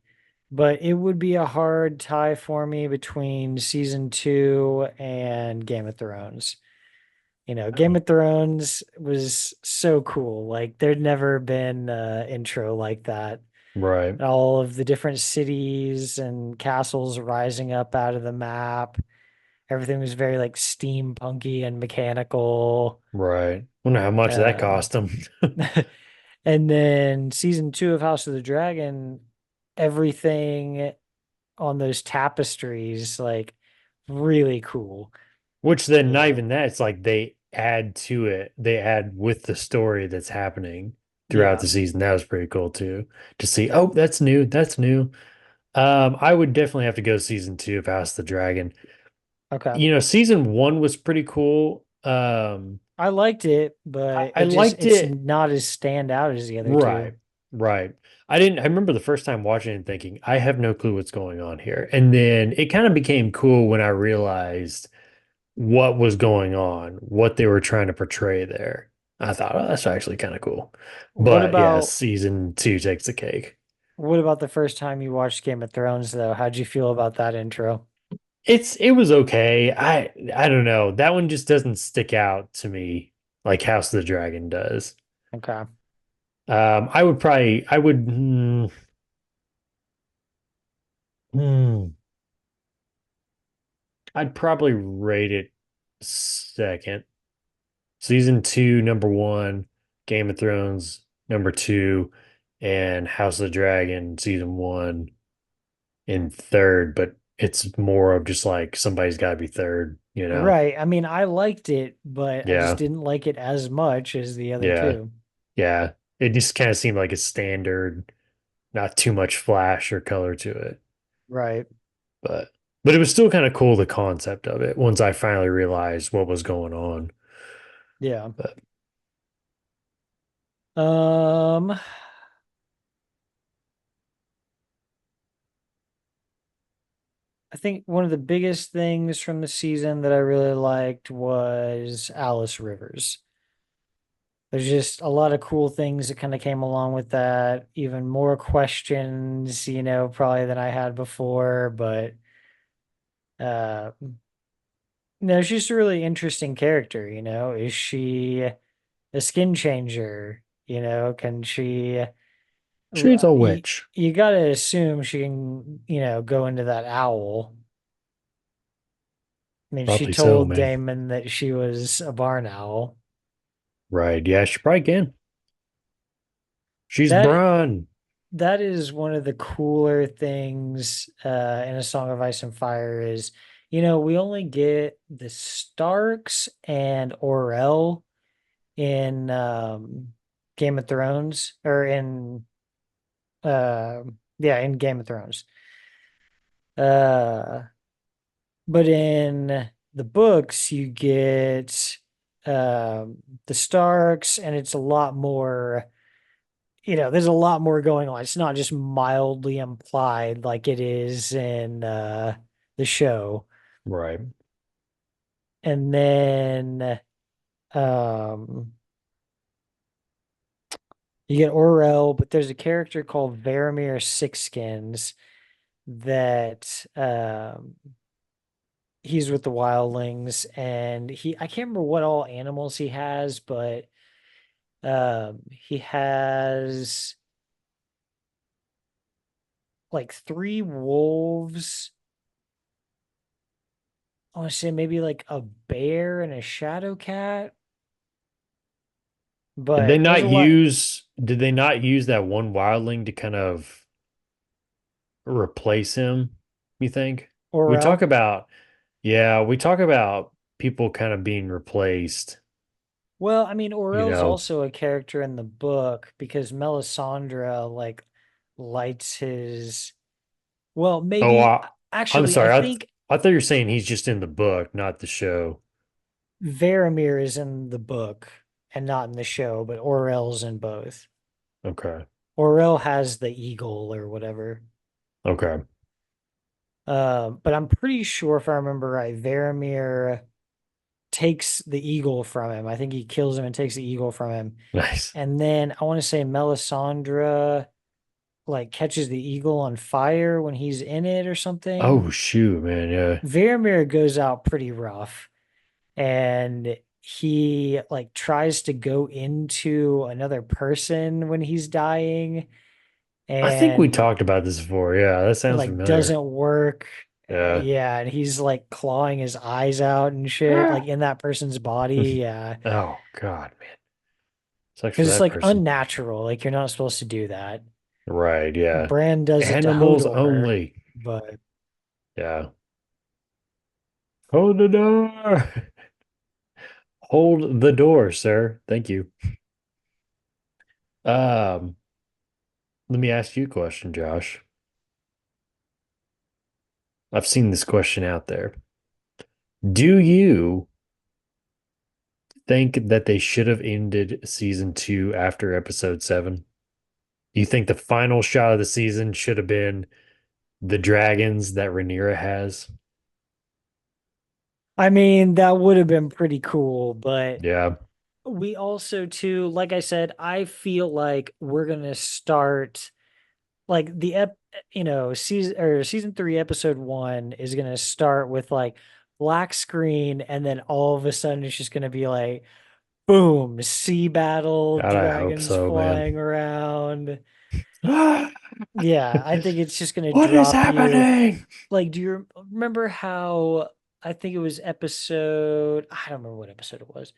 but it would be a hard tie for me between season two and Game of Thrones. Game of Thrones was so cool. Like there'd never been an intro like that. Right, All of the different cities and castles rising up out of the map. Everything was very like steampunky and mechanical. right. Wonder how much that Um, cost them. and then season two of House of the Dragon, everything on those tapestries, like really cool. Which then not So even that, it's like they add to it. They add with the story that's happening throughout yeah. the season. That was pretty cool too. To see, oh, that's new. That's new. I would definitely have to go season two of House of the Dragon. Okay. Season one was pretty cool. I liked it, but I liked it's it. not as stand out as the other two. Right, right. I remember the first time watching it and thinking, I have no clue what's going on here. And then it kind of became cool when I realized what was going on, what they were trying to portray there. I thought, oh, that's actually kind of cool. What But yeah, about season two takes the cake. what about the first time you watched Game of Thrones though? How'd you feel about that intro? It was okay. I don't know. That one just doesn't stick out to me like House of the Dragon does. Okay. I would hmm, I'd probably rate it second. Season two, number one, Game of Thrones, number two, and House of the Dragon, season one, in third, but it's more of just like somebody's got to be third, you know? Right. I mean, I liked it, but I just Yeah, didn't like it as much as the other yeah, two. yeah. It just kind of seemed like a standard, not too much flash or color to it. Right. but it was still kind of cool the concept of it once I finally realized what was going on. Yeah. But Um, I think one of the biggest things from the season that I really liked was Alice Rivers. There's just a lot of cool things that kind of came along with that. Even more questions, probably than I had before. But uh, no, she's just a really interesting character. Is she a skin changer? Can she? she's a You, witch. you got to assume she can, go into that owl. I mean, she Probably so, told man. Damon that she was a barn owl. Right. Yeah, she probably can. She's That Bron. that is one of the cooler things in A Song of Ice and Fire is, we only get the Starks and Orell in Game of Thrones or in uh yeah, in Game of Thrones. Uh but in the books you get the Starks, and it's a lot more, there's a lot more going on. It's not just mildly implied like it is in the show. Right. And then um, you get Orel, but there's a character called Varamir Sixskins that he's with the wildlings, and I can't remember what all animals he has, but he has like three wolves. I want to say maybe like a bear and a shadow cat, but there's a lot. Did they not use that one wildling to kind of replace him, you think? We talk Orel. about, yeah, we talk about people kind of being replaced, Well, I mean, you Orel's know. also a character in the book because Melisandre like lights his. Well, Oh, maybe I'm actually, I sorry. think I thought you were saying he's just in the book, not the show. Varamir is in the book and not in the show, but Orel's in both. Okay. Orel has the eagle or whatever. Okay. But I'm pretty sure if I remember right, Varamir takes the eagle from him. I think he kills him and takes the eagle from him. Nice. And then I want to say Melisandre like catches the eagle on fire when he's in it or something. Oh, shoot, man. Yeah. Varamir goes out pretty rough, and he like tries to go into another person when he's dying, I think we and talked about this before. Yeah, that it sounds like familiar. doesn't work. Yeah. Yeah, and he's like clawing his eyes out and shit, like in that person's body. Yeah, Oh, God, man. Sucks for because it's that like person. unnatural. Like you're not supposed to do that. Right. Yeah. Bran does it to Animals Hodor, only. but Yeah. Hold the door. Hold the door, sir. Thank you. Um, Let me ask you a question, Josh. I've seen this question out there. Do you think that they should have ended season 2 after episode 7? Do you think the final shot of the season should have been the dragons that Rhaenyra has? I mean that would have been pretty cool. But Yeah. we also too, like I said, I feel like we're gonna start like season 3 episode 1 is gonna start with like black screen, and then all of a sudden it's just gonna be like boom, sea battle, God, I hope dragons so, man. flying around. What Yeah, I think it's just gonna is drop you. happening? Like, do you remember how I think it was I don't remember what episode it was,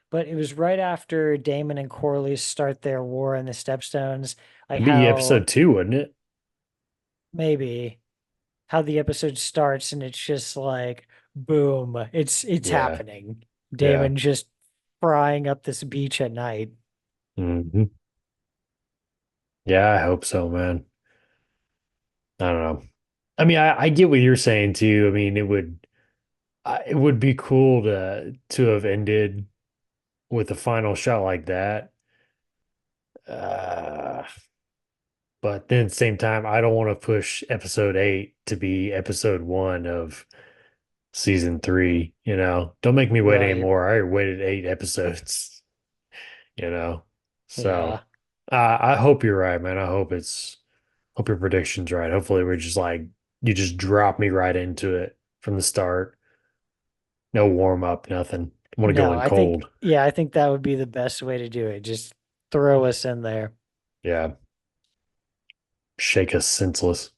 but it was right after Damon and Corlys start their war in the Stepstones, like It'd be how episode 2, wouldn't it? maybe how the episode starts and it's just like boom, it's Yeah. happening. Yeah. Damon just frying up this beach at night. Hmm. Yeah, I hope so, man. I don't know. I mean, I get what you're saying too. I mean, it would be cool to have ended with a final shot like that. Uh, but then at the same time, I don't want to push episode 8 to be episode 1 of season 3, you know. Don't make me wait Right. anymore. I already waited 8 episodes, you know. Yeah. So, I hope you're right, man. Hope your prediction's right. Hopefully we're just like you just drop me right into it from the start. No warm up, nothing. I want to go No, in I think, cold. yeah, I think that would be the best way to do it. Just throw us in there. Yeah, shake us senseless.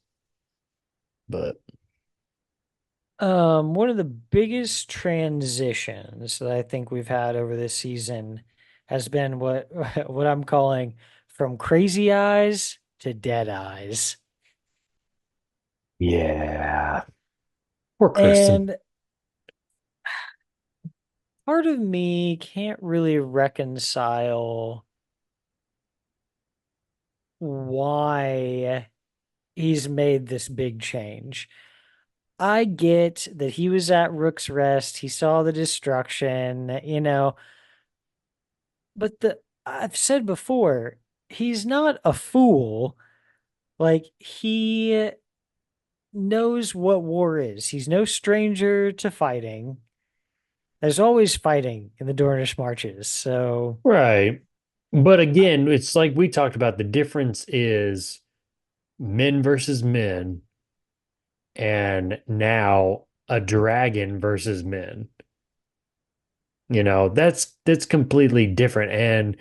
But One of the biggest transitions that I think we've had over this season has been what what I'm calling from crazy eyes to dead eyes. yeah, poor Kristen. And part of me can't really reconcile why he's made this big change. I get that he was at Rook's Rest, he saw the destruction, but the I've said before, he's not a fool. Like he knows what war is. He's no stranger to fighting. There's always fighting in the Dornish marches. So, Right. But again, it's like we talked about the difference is men versus men, and now a dragon versus men. You know, that's completely different. And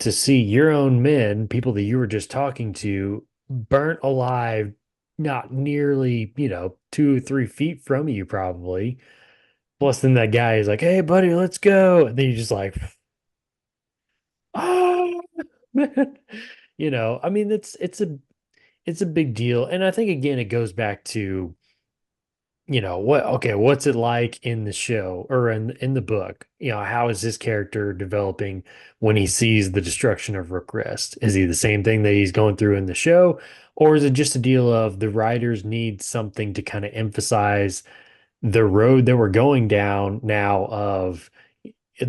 to see your own men, people that you were just talking to, burnt alive, not nearly, 2 or 3 feet from you, probably. Plus, then that guy is like, "Hey, buddy, let's go," and then you're just like, "Oh, man," I mean, it's a big deal, and I think again, it goes back to what's it like in the show or in the book? How is this character developing when he sees the destruction of Rookrest? Is he the same thing that he's going through in the show, or is it just a deal of the writers need something to kind of emphasize the road that we're going down now of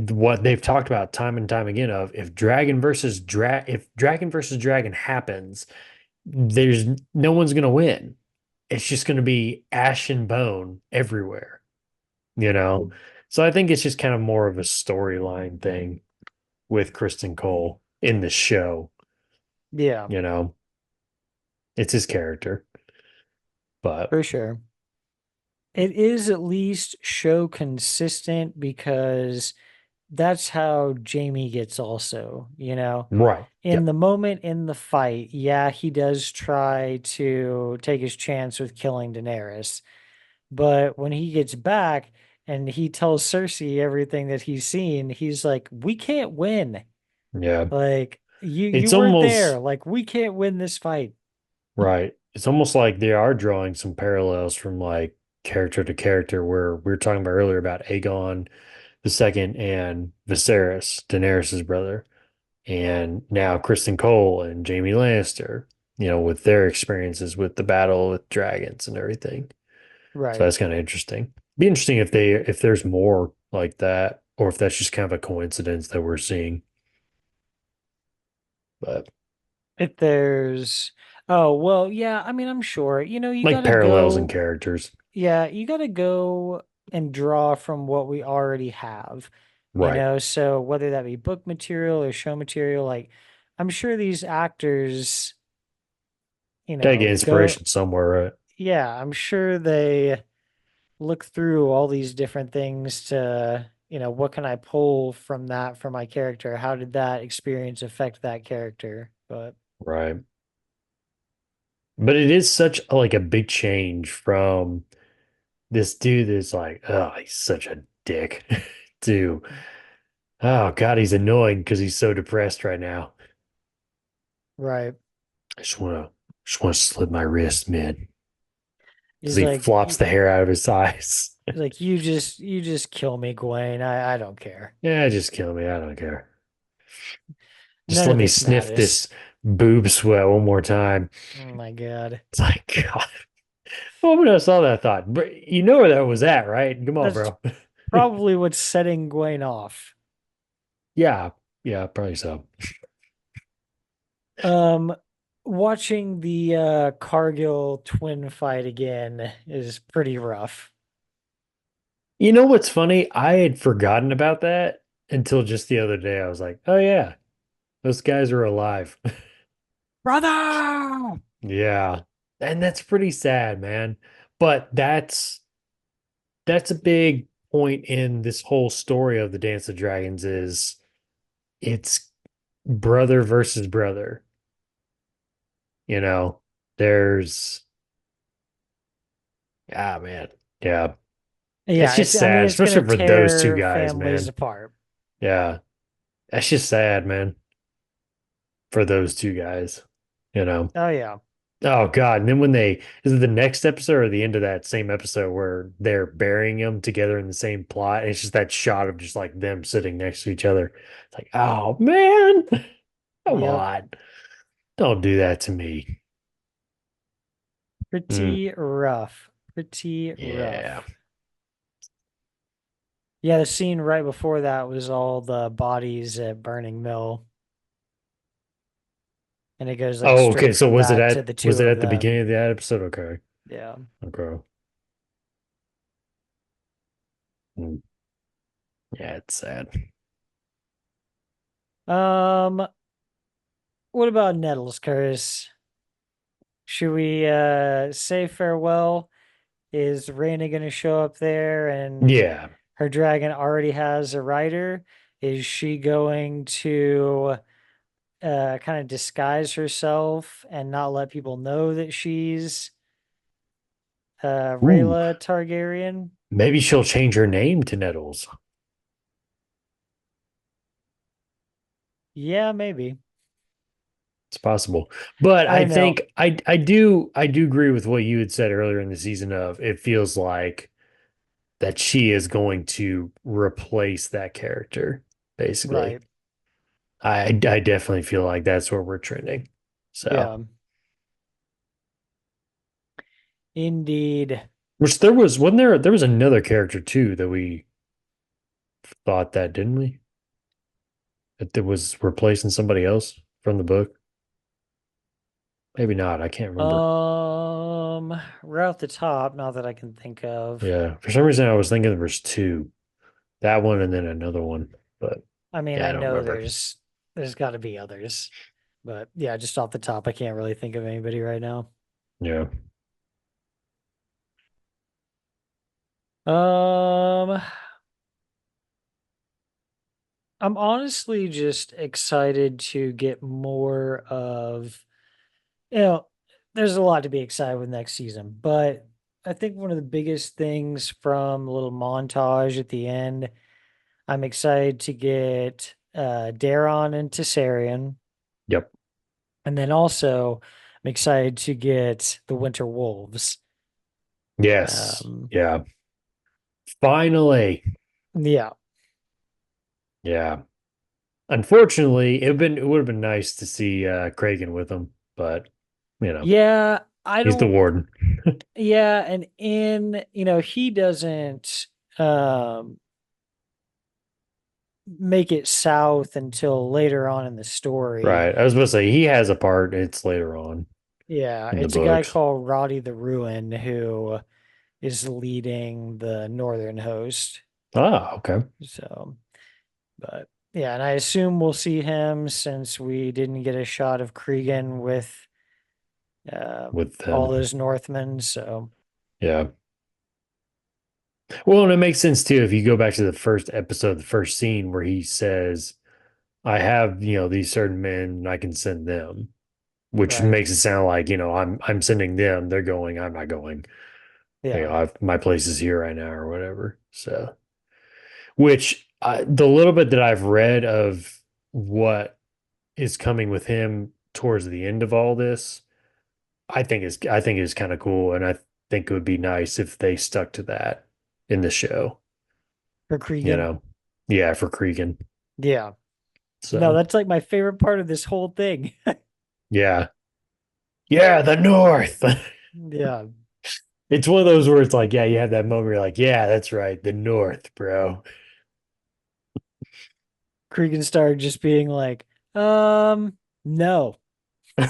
what they've talked about time and time again of if dragon versus dragon happens, there's no one's going to win. It's just going to be ash and bone everywhere, you know? So I think it's just kind of more of a storyline thing with Kristen Cole in the show, yeah, you know? It's his character. But for sure. It is at least show consistent because that's how Jamie gets also, right. In Yep. the moment in the fight, yeah, he does try to take his chance with killing Daenerys. But when he gets back and he tells Cersei everything that he's seen, he's like, "We can't win. Yeah. Like you It's weren't there. almost Like we can't win this fight." right. It's almost like they are drawing some parallels from like character to character where we were talking about earlier about Aegon the second and Viserys, Daenerys's brother. And now Kristen Cole and Jamie Lannister, with their experiences with the battle with dragons and everything. So Right. that's kind of interesting. Be interesting if there's more like that, or if that's just kind of a coincidence that we're seeing. But If there's Oh, well, yeah, I mean, I'm sure. You like gotta parallels and go, characters. yeah, you gotta go and draw from what we already have. Right. So whether that be book material or show material, like I'm sure these actors, Gotta get go, inspiration somewhere, right? yeah, I'm sure they look through all these different things to, what can I pull from that for my character? How did that experience affect that character? But Right. But it is such like a big change from this dude that's like, oh, he's such a dick to, oh God, he's annoying because he's so depressed right now. right. I just want to slit my wrist, man. Because He's he like flops the hair out of his eyes. he's like you just kill me, Gwen. I don't care. Yeah, just kill me. I don't care. Just None let of me this sniff matters. this boob sweat one more time. Oh my God. It's like, God. Well, when I saw that, I thought, but you know where that was at, right? Come on, That's bro. probably what's setting Gwen off. Yeah, yeah, probably so. Um, Watching the Cargill twin fight again is pretty rough. You know what's funny? I had forgotten about that until just the other day. I was like, oh yeah, those guys are alive. Brother! Yeah. And that's pretty sad, man. But that's a big point in this whole story of the Dance of Dragons is it's brother versus brother. You know, there's man. Yeah. It's Yeah, just I mean, sad, it's gonna especially for those two tear guys, families man. apart. Yeah. That's just sad, man, for those two guys, you know. Oh yeah. Oh God. And then when they is it the next episode or the end of that same episode where they're burying them together in the same plot? And it's just that shot of just like them sitting next to each other. It's like, oh man, come Yep. on. Don't do that to me. Mm, Pretty rough. Pretty yeah. rough. Yeah, the scene right before that was all the bodies at Burning Mill, and it goes like Oh, okay. straight So from that to the two was it of at the beginning them. of that episode? Okay. Yeah. Okay. Mm, yeah, it's sad. Um, what about Nettles, Curse? Should we say farewell? Is Raina gonna show up there and Yeah. her dragon already has a rider? Is she going to kind of disguise herself and not let people know that she's Ooh, Rayla Targaryen? maybe she'll change her name to Nettles. Yeah, maybe. It's possible. But I I don't know. think I do agree with what you had said earlier in the season of it feels like that she is going to replace that character, basically. Right. I definitely feel like that's where we're trending. So, Yeah. Indeed. which there was another character too that we thought that, didn't we? That was replacing somebody else from the book. Maybe not. I can't remember. Right off the top, not that I can think of. Yeah. For some reason I was thinking there was two. That one and then another one. But I mean, yeah, I I don't know remember. there's got to be others, but yeah, just off the top, I can't really think of anybody right now. Yeah. Um, I'm honestly just excited to get more of, you know, there's a lot to be excited with next season, but I think one of the biggest things from the little montage at the end, I'm excited to get Daron and Tessarion. Yep. And then also, I'm excited to get the Winter Wolves. Yes. Um, Yeah. Finally. yeah. Yeah. Unfortunately, it would have been nice to see Kragan with him, but you know, Yeah, I he's the don't, warden. yeah, and he doesn't um make it south until later on in the story. Right. I was supposed to say he has a part. It's later on Yeah, in the it's a guy books. called Roddy the Ruin who is leading the northern host. Ah, okay. So, but yeah, and I assume we'll see him since we didn't get a shot of Cregan with With all them. those Northmen. So, Yeah. Well, and it makes sense too if you go back to the first episode, the first scene where he says, I have, these certain men and I can send them, which right. makes it sound like, I'm sending them, they're going, I'm not going. Yeah. My place is here right now or whatever. So, which the little bit that I've read of what is coming with him towards the end of all this, I think is kind of cool, and I think it would be nice if they stuck to that in the show. For You Cregan. know, yeah, for Cregan. Yeah. No, So that's like my favorite part of this whole thing. yeah, yeah, the North. Yeah. It's one of those where it's like, yeah, you have that moment where you're like, yeah, that's right, the North, bro. Cregan started just being like, no.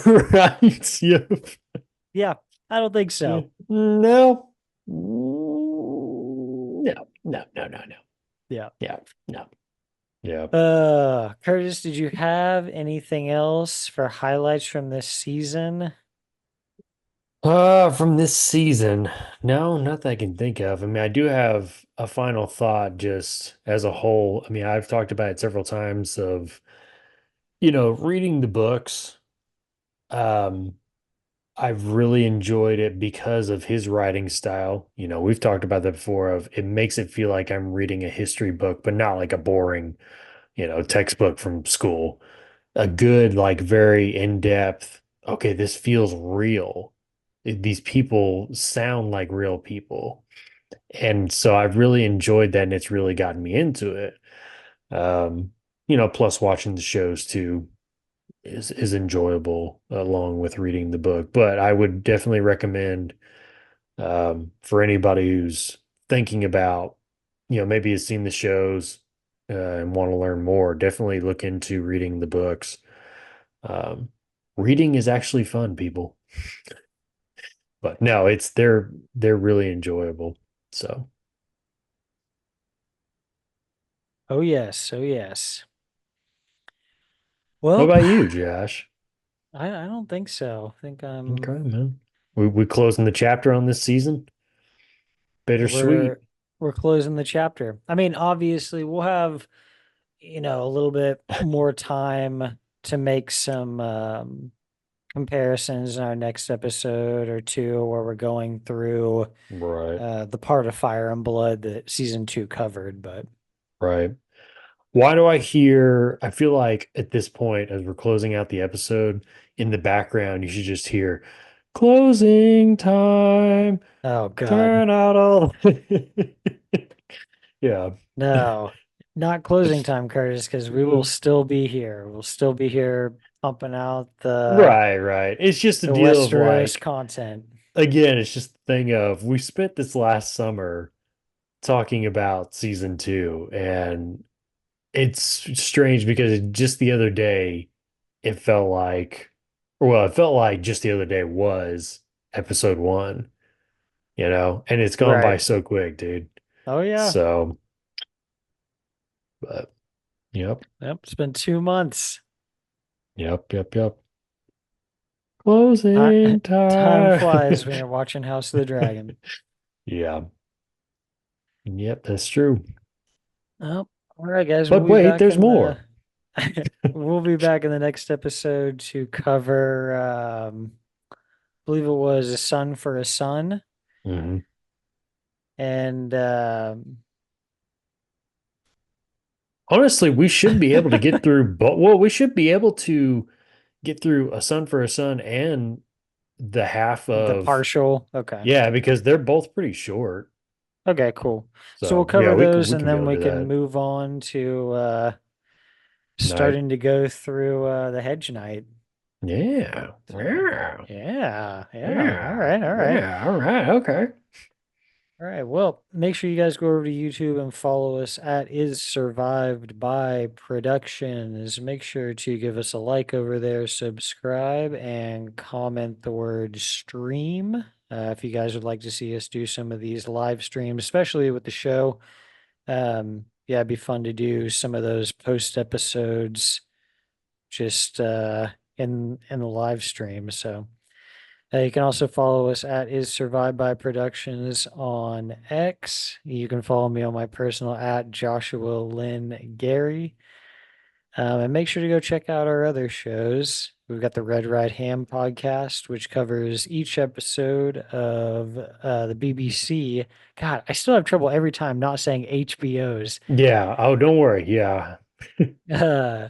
Right? Yep. Yeah, I don't think so. No. No, no, no, no, no. Yeah. Yeah, no. Yeah. Curtis, did you have anything else for highlights from this season? From this season, no, nothing I can think of. I mean, I do have a final thought just as a whole. I mean, I've talked about it several times of, reading the books. Um, I've really enjoyed it because of his writing style. We've talked about that before of it makes it feel like I'm reading a history book, but not like a boring, textbook from school. A good, like very in-depth, okay, this feels real. These people sound like real people. And so I've really enjoyed that and it's really gotten me into it. Um, plus watching the shows too is enjoyable along with reading the book. But I would definitely recommend for anybody who's thinking about, maybe has seen the shows and want to learn more, definitely look into reading the books. Um, Reading is actually fun, people. But no, they're really enjoyable. So, Oh yes, oh yes. what Well, about you, Josh? I don't think so. I think Okay, man. We closing the chapter on this season. yeah, Bittersweet. we're closing the chapter. I mean, obviously we'll have, a little bit more time to make some comparisons in our next episode or two where we're going through Right, the part of Fire and Blood that season two covered, but right. Why do I feel like at this point, as we're closing out the episode, in the background, you should just hear closing time. oh God. Turn out all. Yeah. No, not closing time, Curtis, because we will still be here. We'll still be here pumping out Right, right. It's just a the deal of Westeros like, content. again, it's just the thing of we spent this last summer talking about season two, and it's strange because just the other day it felt like, well, it felt like just the other day was episode one, and it's gone by Right. so quick, dude. Oh yeah. So, but yep, Yep. It's been 2 months. yep, yep, yep. Ti- Closing Time time. flies when you're watching House of the Dragon. Yeah, yep, that's true. Oh, all right, guys. We'll But be wait, back there's in the more. we'll be back in the next episode to cover I believe it was A Son for a Son. Mhm. And Honestly, we should be able to get through, but well, we should be able to get through A Son for a Son and the half the of, partial. Okay. yeah, because they're both pretty short. Okay, cool. So we'll So yeah, cover we can those we and can be then able to we do can that. move on to Night. starting to go through the hedge knight. Yeah. So Yeah. yeah, yeah. All Yeah. right, all right. Yeah. All right. Okay. All right. Well, make sure you guys go over to YouTube and follow us at Is Survived by Productions. Make sure to give us a like over there, subscribe, and comment the word stream. If you guys would like to see us do some of these live streams, especially with the show. Yeah, it'd be fun to do some of those post episodes just in the live stream. So you can also follow us at Is Survived by Productions on X. You can follow me on my personal at Joshua Lynn Gary. And make sure to go check out our other shows. We've got the Red Right Ham podcast, which covers each episode of the BBC. God, I still have trouble every time not saying HBO's. Yeah. Oh, don't worry. Yeah. The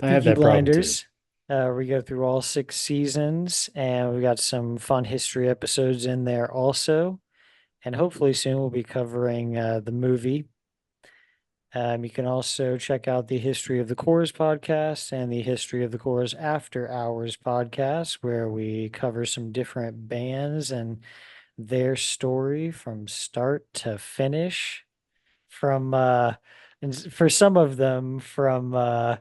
I have Peaky that problem too. Blinders. We go through all 6 seasons, and we got some fun history episodes in there also. And hopefully soon we'll be covering the movie. You can also check out the History of the Course podcast and the History of the Course After Hours podcast, where we cover some different bands and their story from start to finish, from and for some of them from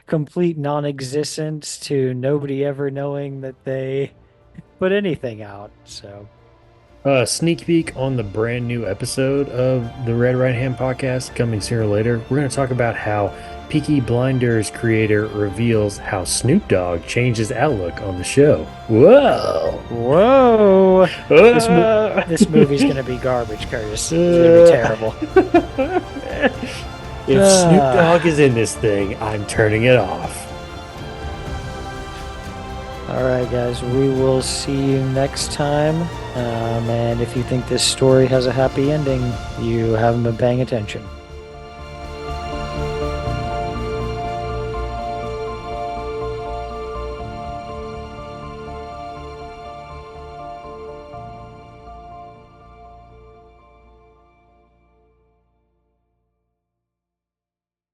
complete non-existence to nobody ever knowing that they put anything out. So Sneak peek on the brand new episode of the Red Right Hand podcast coming sooner or later. We're going to talk about how Peaky Blinders creator reveals how Snoop Dogg changed his outlook on the show. whoa, this movie's going to be garbage, Curtis. It's going to be terrible. If Snoop Dogg is in this thing, I'm turning it off. All right, guys, we will see you next time. And if you think this story has a happy ending, you haven't been paying attention.